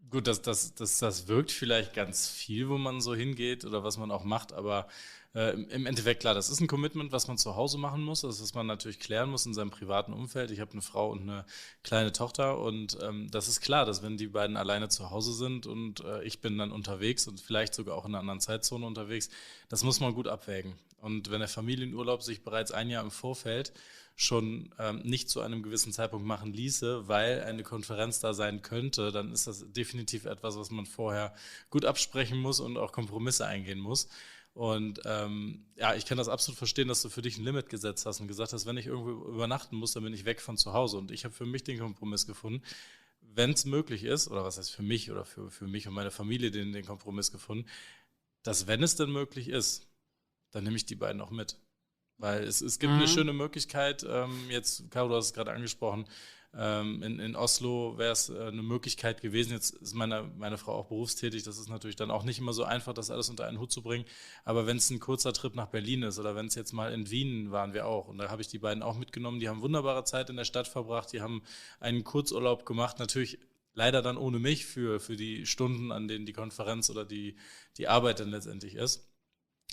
Gut, das wirkt vielleicht ganz viel, wo man so hingeht oder was man auch macht, aber im Endeffekt, klar, das ist ein Commitment, was man zu Hause machen muss, das was man natürlich klären muss in seinem privaten Umfeld. Ich habe eine Frau und eine kleine Tochter und das ist klar, dass wenn die beiden alleine zu Hause sind und ich bin dann unterwegs und vielleicht sogar auch in einer anderen Zeitzone unterwegs, das muss man gut abwägen. Und wenn der Familienurlaub sich bereits ein Jahr im Vorfeld schon nicht zu einem gewissen Zeitpunkt machen ließe, weil eine Konferenz da sein könnte, dann ist das definitiv etwas, was man vorher gut absprechen muss und auch Kompromisse eingehen muss. Und ja, ich kann das absolut verstehen, dass du für dich ein Limit gesetzt hast und gesagt hast, wenn ich irgendwo übernachten muss, dann bin ich weg von zu Hause. Und ich habe für mich den Kompromiss gefunden, wenn es möglich ist, oder was heißt für mich oder für mich und meine Familie den Kompromiss gefunden, dass wenn es denn möglich ist, dann nehme ich die beiden auch mit. Weil es gibt eine schöne Möglichkeit, jetzt, Caro, du hast es gerade angesprochen, in Oslo wäre es eine Möglichkeit gewesen, jetzt ist meine Frau auch berufstätig, das ist natürlich dann auch nicht immer so einfach, das alles unter einen Hut zu bringen, aber wenn es ein kurzer Trip nach Berlin ist oder wenn es jetzt mal in Wien waren wir auch und da habe ich die beiden auch mitgenommen, die haben wunderbare Zeit in der Stadt verbracht, die haben einen Kurzurlaub gemacht, natürlich leider dann ohne mich für die Stunden, an denen die Konferenz oder die Arbeit dann letztendlich ist.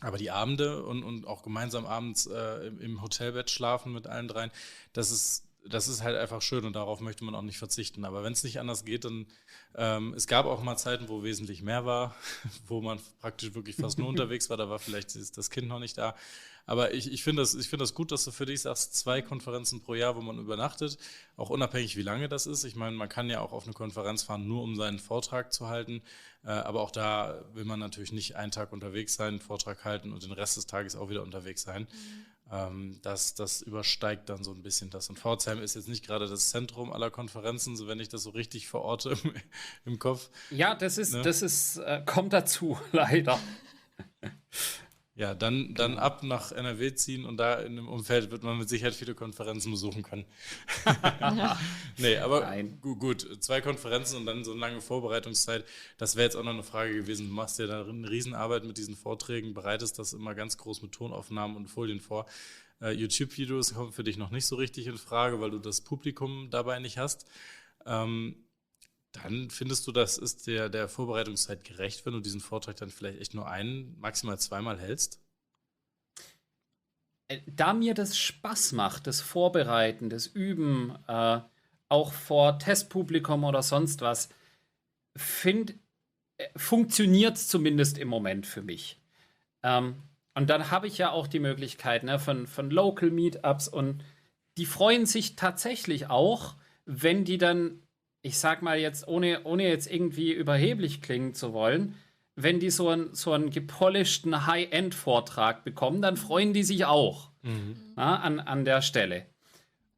Aber die Abende und auch gemeinsam abends im Hotelbett schlafen mit allen dreien, das ist halt einfach schön und darauf möchte man auch nicht verzichten. Aber wenn es nicht anders geht, dann es gab auch mal Zeiten, wo wesentlich mehr war, wo man praktisch wirklich fast nur unterwegs war, da war vielleicht das Kind noch nicht da. Aber ich finde das gut, dass du für dich sagst, 2 Konferenzen pro Jahr, wo man übernachtet, auch unabhängig wie lange das ist. Ich meine, man kann ja auch auf eine Konferenz fahren, nur um seinen Vortrag zu halten. Aber auch da will man natürlich nicht einen Tag unterwegs sein, einen Vortrag halten und den Rest des Tages auch wieder unterwegs sein. Das übersteigt dann so ein bisschen das. Und Pforzheim ist jetzt nicht gerade das Zentrum aller Konferenzen, so wenn ich das so richtig verorte im Kopf. Ja, das ist, kommt dazu, leider. Ja, dann ab nach NRW ziehen und da in dem Umfeld wird man mit Sicherheit viele Konferenzen besuchen können. Ja. Nee, aber Nein. gut, 2 Konferenzen und dann so eine lange Vorbereitungszeit, das wäre jetzt auch noch eine Frage gewesen. Du machst ja da eine Riesenarbeit mit diesen Vorträgen, bereitest das immer ganz groß mit Tonaufnahmen und Folien vor. YouTube-Videos kommen für dich noch nicht so richtig in Frage, weil du das Publikum dabei nicht hast. Dann findest du, das ist der Vorbereitungszeit gerecht, wenn du diesen Vortrag dann vielleicht echt nur maximal 2-mal hältst? Da mir das Spaß macht, das Vorbereiten, das Üben, auch vor Testpublikum oder sonst was, funktioniert es zumindest im Moment für mich. Und dann habe ich ja auch die Möglichkeit, ne, von Local Meetups und die freuen sich tatsächlich auch, wenn die dann, ich sag mal jetzt, ohne jetzt irgendwie überheblich klingen zu wollen, wenn die so einen gepolischten High-End-Vortrag bekommen, dann freuen die sich auch an der Stelle.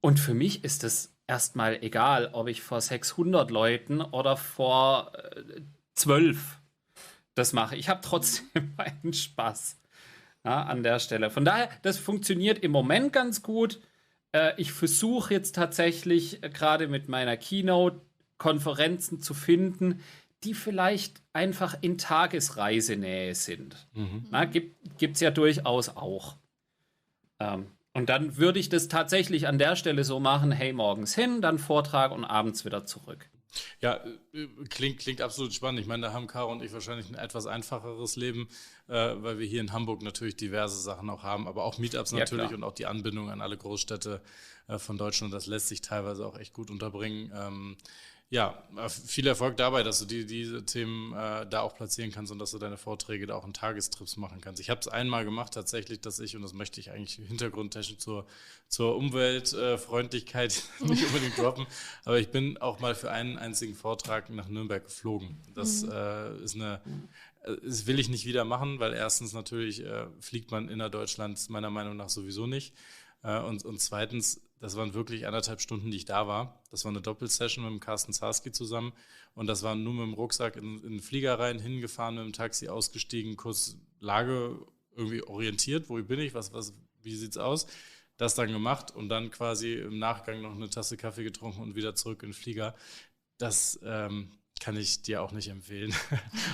Und für mich ist es erstmal egal, ob ich vor 600 Leuten oder vor 12 das mache. Ich habe trotzdem meinen Spaß an der Stelle. Von daher, das funktioniert im Moment ganz gut. Ich versuche jetzt tatsächlich gerade mit meiner Keynote Konferenzen zu finden, die vielleicht einfach in Tagesreisenähe sind. Gibt es ja durchaus auch. Und dann würde ich das tatsächlich an der Stelle so machen, hey, morgens hin, dann Vortrag und abends wieder zurück. Ja, klingt absolut spannend. Ich meine, da haben Caro und ich wahrscheinlich ein etwas einfacheres Leben, weil wir hier in Hamburg natürlich diverse Sachen auch haben, aber auch Meetups natürlich klar. und auch die Anbindung an alle Großstädte von Deutschland, das lässt sich teilweise auch echt gut unterbringen. Ja, viel Erfolg dabei, dass du diese Themen da auch platzieren kannst und dass du deine Vorträge da auch in Tagestrips machen kannst. Ich habe es einmal gemacht tatsächlich, dass ich, und das möchte ich eigentlich hintergrundtechnisch zur Umweltfreundlichkeit nicht unbedingt droppen, aber ich bin auch mal für einen einzigen Vortrag nach Nürnberg geflogen. Das das will ich nicht wieder machen, weil erstens natürlich fliegt man innerdeutschland meiner Meinung nach sowieso nicht. Und zweitens, das waren wirklich 1,5 Stunden, die ich da war. Das war eine Doppelsession mit dem Carsten Zarski zusammen. Und das war nur mit dem Rucksack in den Flieger rein, hingefahren, mit dem Taxi ausgestiegen, kurz Lage irgendwie orientiert. Wo bin ich? Wie sieht's aus? Das dann gemacht und dann quasi im Nachgang noch eine Tasse Kaffee getrunken und wieder zurück in den Flieger. Das kann ich dir auch nicht empfehlen.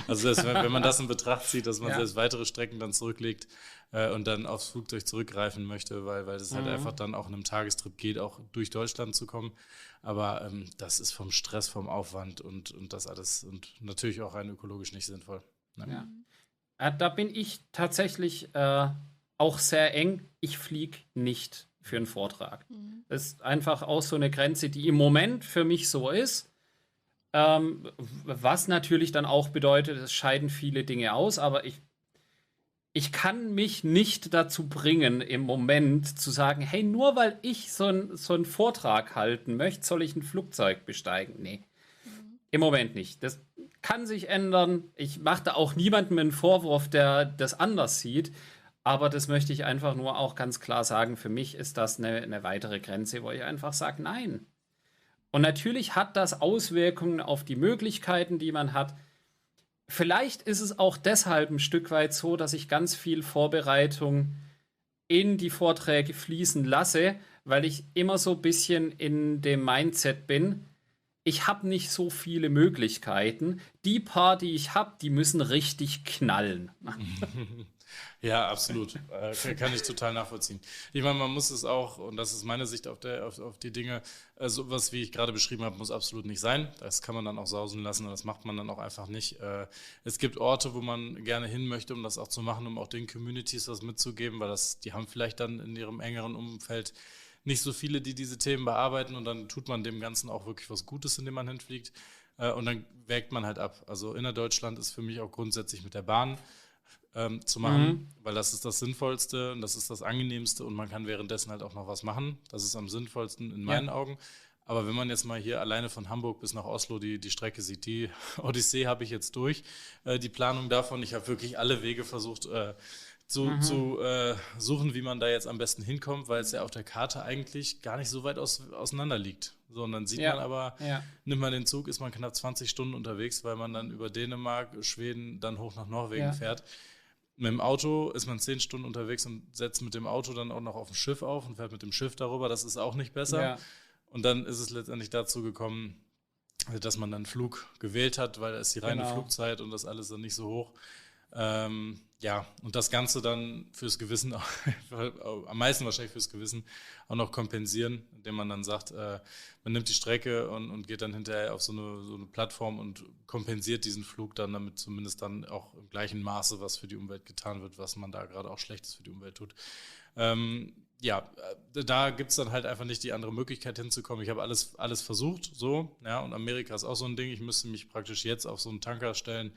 Also selbst wenn man das in Betracht zieht, dass man selbst weitere Strecken dann zurücklegt und dann aufs Flugzeug zurückgreifen möchte, weil es halt einfach dann auch in einem Tagestrip geht, auch durch Deutschland zu kommen. Aber das ist vom Stress, vom Aufwand und das alles und natürlich auch rein ökologisch nicht sinnvoll. Ne? Ja. Da bin ich tatsächlich auch sehr eng. Ich fliege nicht für einen Vortrag. Das ist einfach auch so eine Grenze, die im Moment für mich so ist. Was natürlich dann auch bedeutet, es scheiden viele Dinge aus, aber ich kann mich nicht dazu bringen, im Moment zu sagen, hey, nur weil ich so einen Vortrag halten möchte, soll ich ein Flugzeug besteigen. Nee, im Moment nicht. Das kann sich ändern. Ich mache da auch niemandem einen Vorwurf, der das anders sieht. Aber das möchte ich einfach nur auch ganz klar sagen. Für mich ist das eine weitere Grenze, wo ich einfach sage, nein. Und natürlich hat das Auswirkungen auf die Möglichkeiten, die man hat. Vielleicht ist es auch deshalb ein Stück weit so, dass ich ganz viel Vorbereitung in die Vorträge fließen lasse, weil ich immer so ein bisschen in dem Mindset bin, ich habe nicht so viele Möglichkeiten. Die paar, die ich habe, die müssen richtig knallen. Ja, absolut. Kann ich total nachvollziehen. Ich meine, man muss es auch, und das ist meine Sicht auf die Dinge, sowas, wie ich gerade beschrieben habe, muss absolut nicht sein. Das kann man dann auch sausen lassen und das macht man dann auch einfach nicht. Es gibt Orte, wo man gerne hin möchte, um das auch zu machen, um auch den Communities was mitzugeben, weil die haben vielleicht dann in ihrem engeren Umfeld nicht so viele, die diese Themen bearbeiten und dann tut man dem Ganzen auch wirklich was Gutes, indem man hinfliegt. Und dann wägt man halt ab. Also Innerdeutschland ist für mich auch grundsätzlich mit der Bahn zu machen, weil das ist das Sinnvollste und das ist das Angenehmste und man kann währenddessen halt auch noch was machen. Das ist am sinnvollsten in meinen Augen. Aber wenn man jetzt mal hier alleine von Hamburg bis nach Oslo die Strecke sieht, die Odyssee habe ich jetzt durch, die Planung davon. Ich habe wirklich alle Wege versucht zu suchen, wie man da jetzt am besten hinkommt, weil es ja auf der Karte eigentlich gar nicht so weit auseinander liegt. So, und dann sieht man aber, nimmt man den Zug, ist man knapp 20 Stunden unterwegs, weil man dann über Dänemark, Schweden, dann hoch nach Norwegen fährt. Mit dem Auto ist man 10 Stunden unterwegs und setzt mit dem Auto dann auch noch auf ein Schiff auf und fährt mit dem Schiff darüber. Das ist auch nicht besser. Ja. Und dann ist es letztendlich dazu gekommen, dass man dann Flug gewählt hat, weil da ist die reine Flugzeit und das alles dann nicht so hoch. Und das Ganze dann fürs Gewissen, am meisten wahrscheinlich fürs Gewissen, auch noch kompensieren, indem man dann sagt, man nimmt die Strecke und geht dann hinterher auf so eine Plattform und kompensiert diesen Flug dann, damit zumindest dann auch im gleichen Maße was für die Umwelt getan wird, was man da gerade auch Schlechtes für die Umwelt tut. Da gibt es dann halt einfach nicht die andere Möglichkeit hinzukommen. Ich habe alles versucht, so, ja, und Amerika ist auch so ein Ding. Ich müsste mich praktisch jetzt auf so einen Tanker stellen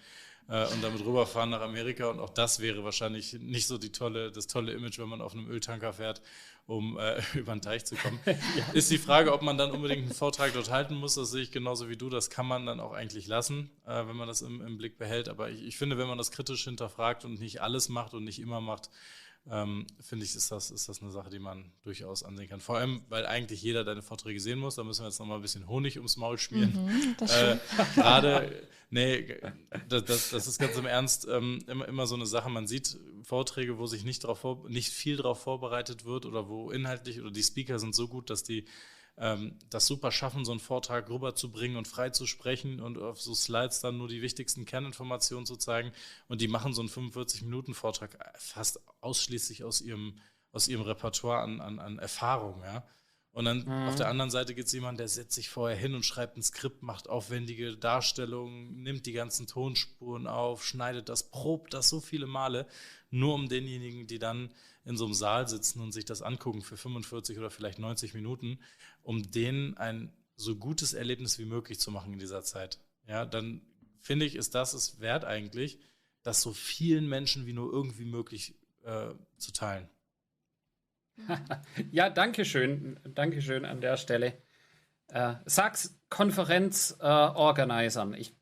und damit rüberfahren nach Amerika und auch das wäre wahrscheinlich nicht so das tolle Image, wenn man auf einem Öltanker fährt, um über den Teich zu kommen. Ist die Frage, ob man dann unbedingt einen Vortrag dort halten muss, das sehe ich genauso wie du, das kann man dann auch eigentlich lassen, wenn man das im Blick behält, aber ich finde, wenn man das kritisch hinterfragt und nicht alles macht und nicht immer macht, finde ich, ist das eine Sache, die man durchaus ansehen kann. Vor allem, weil eigentlich jeder deine Vorträge sehen muss. Da müssen wir jetzt noch mal ein bisschen Honig ums Maul schmieren. Das ist ganz im Ernst immer so eine Sache. Man sieht Vorträge, wo sich nicht viel drauf vorbereitet wird oder wo inhaltlich oder die Speaker sind so gut, dass die das super schaffen, so einen Vortrag rüberzubringen und frei zu sprechen und auf so Slides dann nur die wichtigsten Kerninformationen zu zeigen. Und die machen so einen 45-Minuten-Vortrag fast ausschließlich aus ihrem Repertoire an Erfahrung. Ja? Und dann auf der anderen Seite gibt es jemanden, der setzt sich vorher hin und schreibt ein Skript, macht aufwendige Darstellungen, nimmt die ganzen Tonspuren auf, schneidet das, probt das so viele Male, nur um denjenigen, die dann in so einem Saal sitzen und sich das angucken für 45 oder vielleicht 90 Minuten, um denen ein so gutes Erlebnis wie möglich zu machen in dieser Zeit. Ja, dann finde ich, ist es wert eigentlich, das so vielen Menschen wie nur irgendwie möglich zu teilen. Ja, danke schön an der Stelle. Sag's Konferenzorganisern. Ich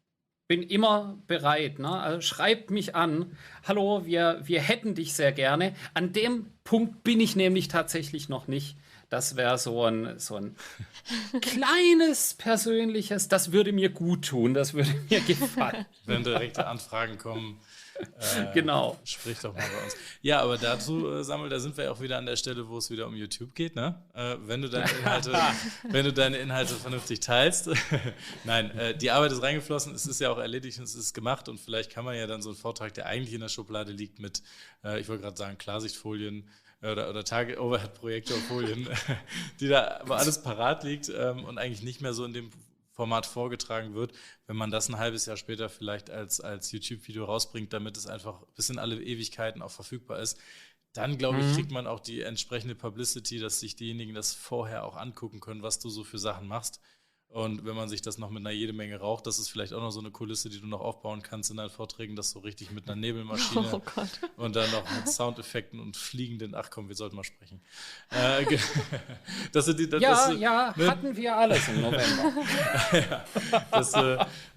bin immer bereit. Ne? Also schreibt mich an. Hallo, wir hätten dich sehr gerne. An dem Punkt bin ich nämlich tatsächlich noch nicht. Das wäre so ein kleines persönliches, das würde mir gut tun, das würde mir gefallen. Wenn direkte Anfragen kommen, Genau. Sprich doch mal bei uns. Ja, aber dazu, Samuel, da sind wir ja auch wieder an der Stelle, wo es wieder um YouTube geht, ne? Wenn du deine Inhalte vernünftig teilst. Nein, die Arbeit ist reingeflossen, es ist ja auch erledigt und es ist gemacht und vielleicht kann man ja dann so einen Vortrag, der eigentlich in der Schublade liegt mit, ich wollte gerade sagen, Klarsichtfolien oder Overhead-Projektorfolien, die da aber alles parat liegt und eigentlich nicht mehr so in dem Format vorgetragen wird, wenn man das ein halbes Jahr später vielleicht als YouTube-Video rausbringt, damit es einfach bis in alle Ewigkeiten auch verfügbar ist, dann, glaube ich, kriegt man auch die entsprechende Publicity, dass sich diejenigen das vorher auch angucken können, was du so für Sachen machst. Und wenn man sich das noch mit einer jede Menge raucht, das ist vielleicht auch noch so eine Kulisse, die du noch aufbauen kannst in deinen Vorträgen, das so richtig mit einer Nebelmaschine und dann noch mit Soundeffekten und fliegenden, ach komm, wir sollten mal sprechen. Hatten wir alles im November.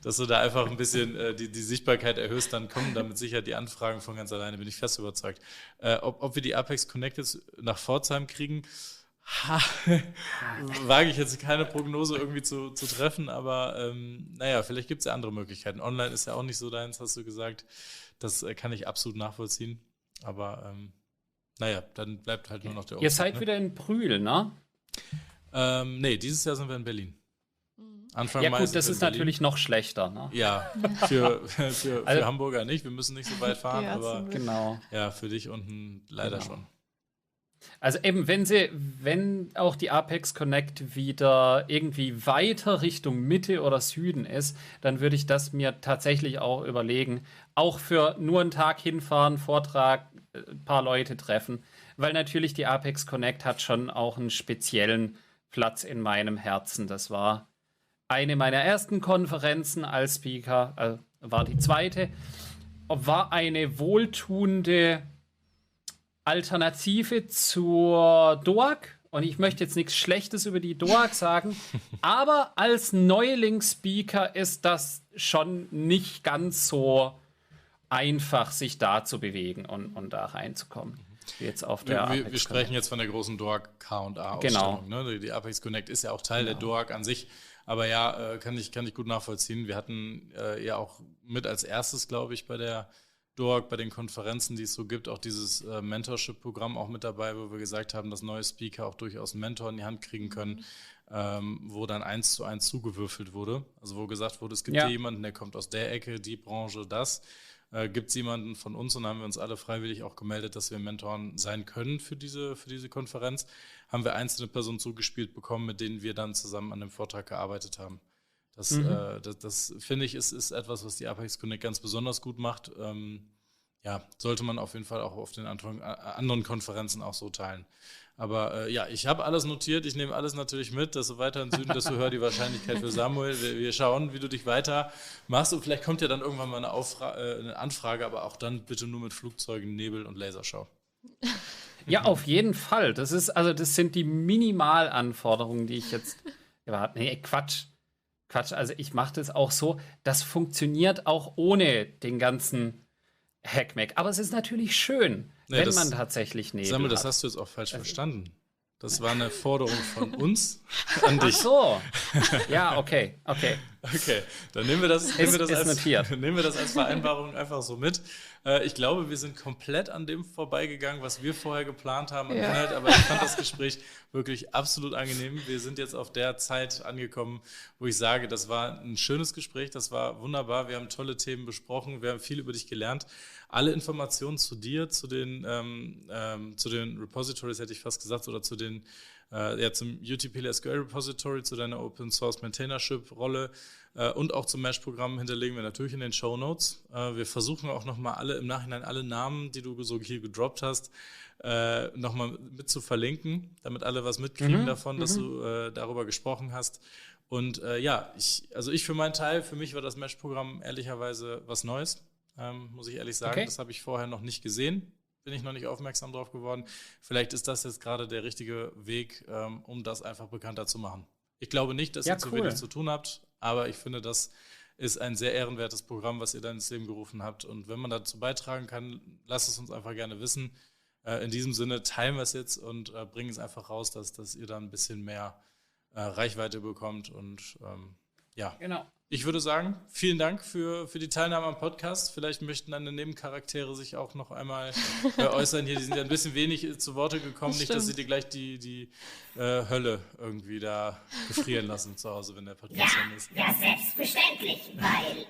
Dass du da einfach ein bisschen die Sichtbarkeit erhöhst, dann kommen damit sicher die Anfragen von ganz alleine, bin ich fest überzeugt. Ob wir die Apex Connected nach Pforzheim kriegen, wage ich jetzt keine Prognose irgendwie zu treffen, aber vielleicht gibt es ja andere Möglichkeiten. Online ist ja auch nicht so deins, hast du gesagt. Das kann ich absolut nachvollziehen. Aber dann bleibt halt nur noch der Umzug. Ihr seid wieder in Brühl, ne? Nee, dieses Jahr sind wir in Berlin. Anfang ja Mai gut, das ist natürlich noch schlechter, ne? Ja, für Hamburger nicht. Wir müssen nicht so weit fahren, Ja, aber genau. ja, für dich unten leider schon. Also eben, wenn auch die Apex Connect wieder irgendwie weiter Richtung Mitte oder Süden ist, dann würde ich das mir tatsächlich auch überlegen. Auch für nur einen Tag hinfahren, Vortrag, ein paar Leute treffen. Weil natürlich die Apex Connect hat schon auch einen speziellen Platz in meinem Herzen. Das war eine meiner ersten Konferenzen als Speaker, war die zweite. War eine wohltuende Alternative zur DOAG, und ich möchte jetzt nichts Schlechtes über die DOAG sagen, aber als Neuling-Speaker ist das schon nicht ganz so einfach, sich da zu bewegen und da reinzukommen. Jetzt auf der wir sprechen jetzt von der großen DOAG K&A-Ausstellung. Genau. Ne? Die Apex Connect ist ja auch Teil der DOAG an sich, aber ja, kann ich gut nachvollziehen. Wir hatten ja auch mit als erstes, glaube ich, bei der DOAG, bei den Konferenzen, die es so gibt, auch dieses Mentorship-Programm auch mit dabei, wo wir gesagt haben, dass neue Speaker auch durchaus einen Mentor in die Hand kriegen können, wo dann 1:1 zugewürfelt wurde. Also wo gesagt wurde, es gibt hier jemanden, der kommt aus der Ecke, die Branche, das. Gibt es jemanden von uns, und haben wir uns alle freiwillig auch gemeldet, dass wir Mentoren sein können für diese Konferenz, haben wir einzelne Personen zugespielt bekommen, mit denen wir dann zusammen an dem Vortrag gearbeitet haben. Das finde ich, ist etwas, was die Apex Connect ganz besonders gut macht. Sollte man auf jeden Fall auch auf den anderen Konferenzen auch so teilen. Aber ich habe alles notiert, ich nehme alles natürlich mit, desto weiter im Süden, desto höher die Wahrscheinlichkeit für Samuel. Wir schauen, wie du dich weiter machst, und vielleicht kommt ja dann irgendwann mal eine Anfrage, aber auch dann bitte nur mit Flugzeugen, Nebel und Laserschau. Ja, auf jeden Fall. Das sind die Minimalanforderungen, die ich jetzt Quatsch, also ich mache das auch so, das funktioniert auch ohne den ganzen Hackmack. Aber es ist natürlich schön, wenn man tatsächlich Nebel Samuel, das hat. hast du jetzt auch falsch verstanden. Das war eine Forderung von uns an dich. Ach so. Ja, okay. Okay, dann nehmen wir das als Vereinbarung einfach so mit. Ich glaube, wir sind komplett an dem vorbeigegangen, was wir vorher geplant haben an Inhalt, aber ich fand das Gespräch wirklich absolut angenehm. Wir sind jetzt auf der Zeit angekommen, wo ich sage, das war ein schönes Gespräch, das war wunderbar, wir haben tolle Themen besprochen, wir haben viel über dich gelernt. Alle Informationen zu dir, zu den Repositories, hätte ich fast gesagt, oder zum UTP SQL Repository, zu deiner Open Source Maintainership-Rolle und auch zum Mesh-Programm hinterlegen wir natürlich in den Shownotes. Wir versuchen auch nochmal im Nachhinein alle Namen, die du so hier gedroppt hast, nochmal mit zu verlinken, damit alle was mitkriegen davon, dass du darüber gesprochen hast. Und ich für meinen Teil, für mich war das Mesh-Programm ehrlicherweise was Neues, muss ich ehrlich sagen. Okay. Das habe ich vorher noch nicht gesehen. Bin ich noch nicht aufmerksam drauf geworden. Vielleicht ist das jetzt gerade der richtige Weg, um das einfach bekannter zu machen. Ich glaube nicht, dass ihr zu wenig zu tun habt, aber ich finde, das ist ein sehr ehrenwertes Programm, was ihr dann ins Leben gerufen habt. Und wenn man dazu beitragen kann, lasst es uns einfach gerne wissen. In diesem Sinne teilen wir es jetzt und bringen es einfach raus, dass ihr da ein bisschen mehr Reichweite bekommt und ja. Genau. Ich würde sagen, vielen Dank für die Teilnahme am Podcast. Vielleicht möchten deine Nebencharaktere sich auch noch einmal äußern. Hier, die sind ja ein bisschen wenig zu Worte gekommen. Nicht, dass sie dir gleich die Hölle irgendwie da gefrieren lassen zu Hause, wenn der Podcast dann ist. Ja, selbstverständlich, weil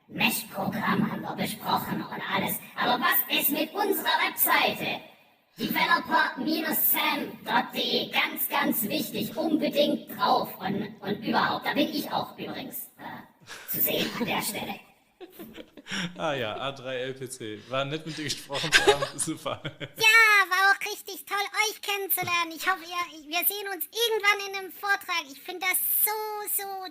Mesh-Programm haben wir besprochen und alles. Aber was ist mit unserer Webseite? Developer-sam.de, ganz, ganz wichtig, unbedingt drauf und überhaupt, da bin ich auch übrigens zu sehen an der Stelle. Ah ja, A3LPC. War nett mit dir gesprochen zu haben, super. Ja, war auch richtig toll, euch kennenzulernen. Ich hoffe, wir sehen uns irgendwann in einem Vortrag. Ich finde das so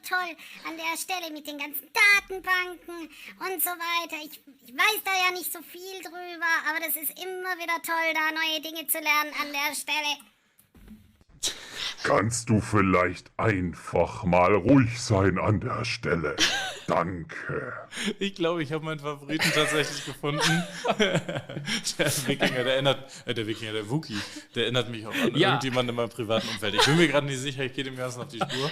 toll an der Stelle mit den ganzen Datenbanken und so weiter. Ich weiß da ja nicht so viel drüber, aber das ist immer wieder toll, da neue Dinge zu lernen an der Stelle. Kannst du vielleicht einfach mal ruhig sein an der Stelle? Danke. Ich glaube, ich habe meinen Favoriten tatsächlich gefunden. Der Wookie, der erinnert mich auch an irgendjemanden in meinem privaten Umfeld. Ich bin mir gerade nicht sicher, ich gehe dem Ganzen auf die Spur.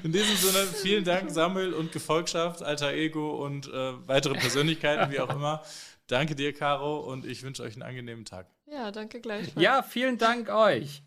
In diesem Sinne, vielen Dank, Samuel und Gefolgschaft, Alter Ego und weitere Persönlichkeiten, wie auch immer. Danke dir, Caro, und ich wünsche euch einen angenehmen Tag. Ja, danke gleichfalls. Ja, vielen Dank euch.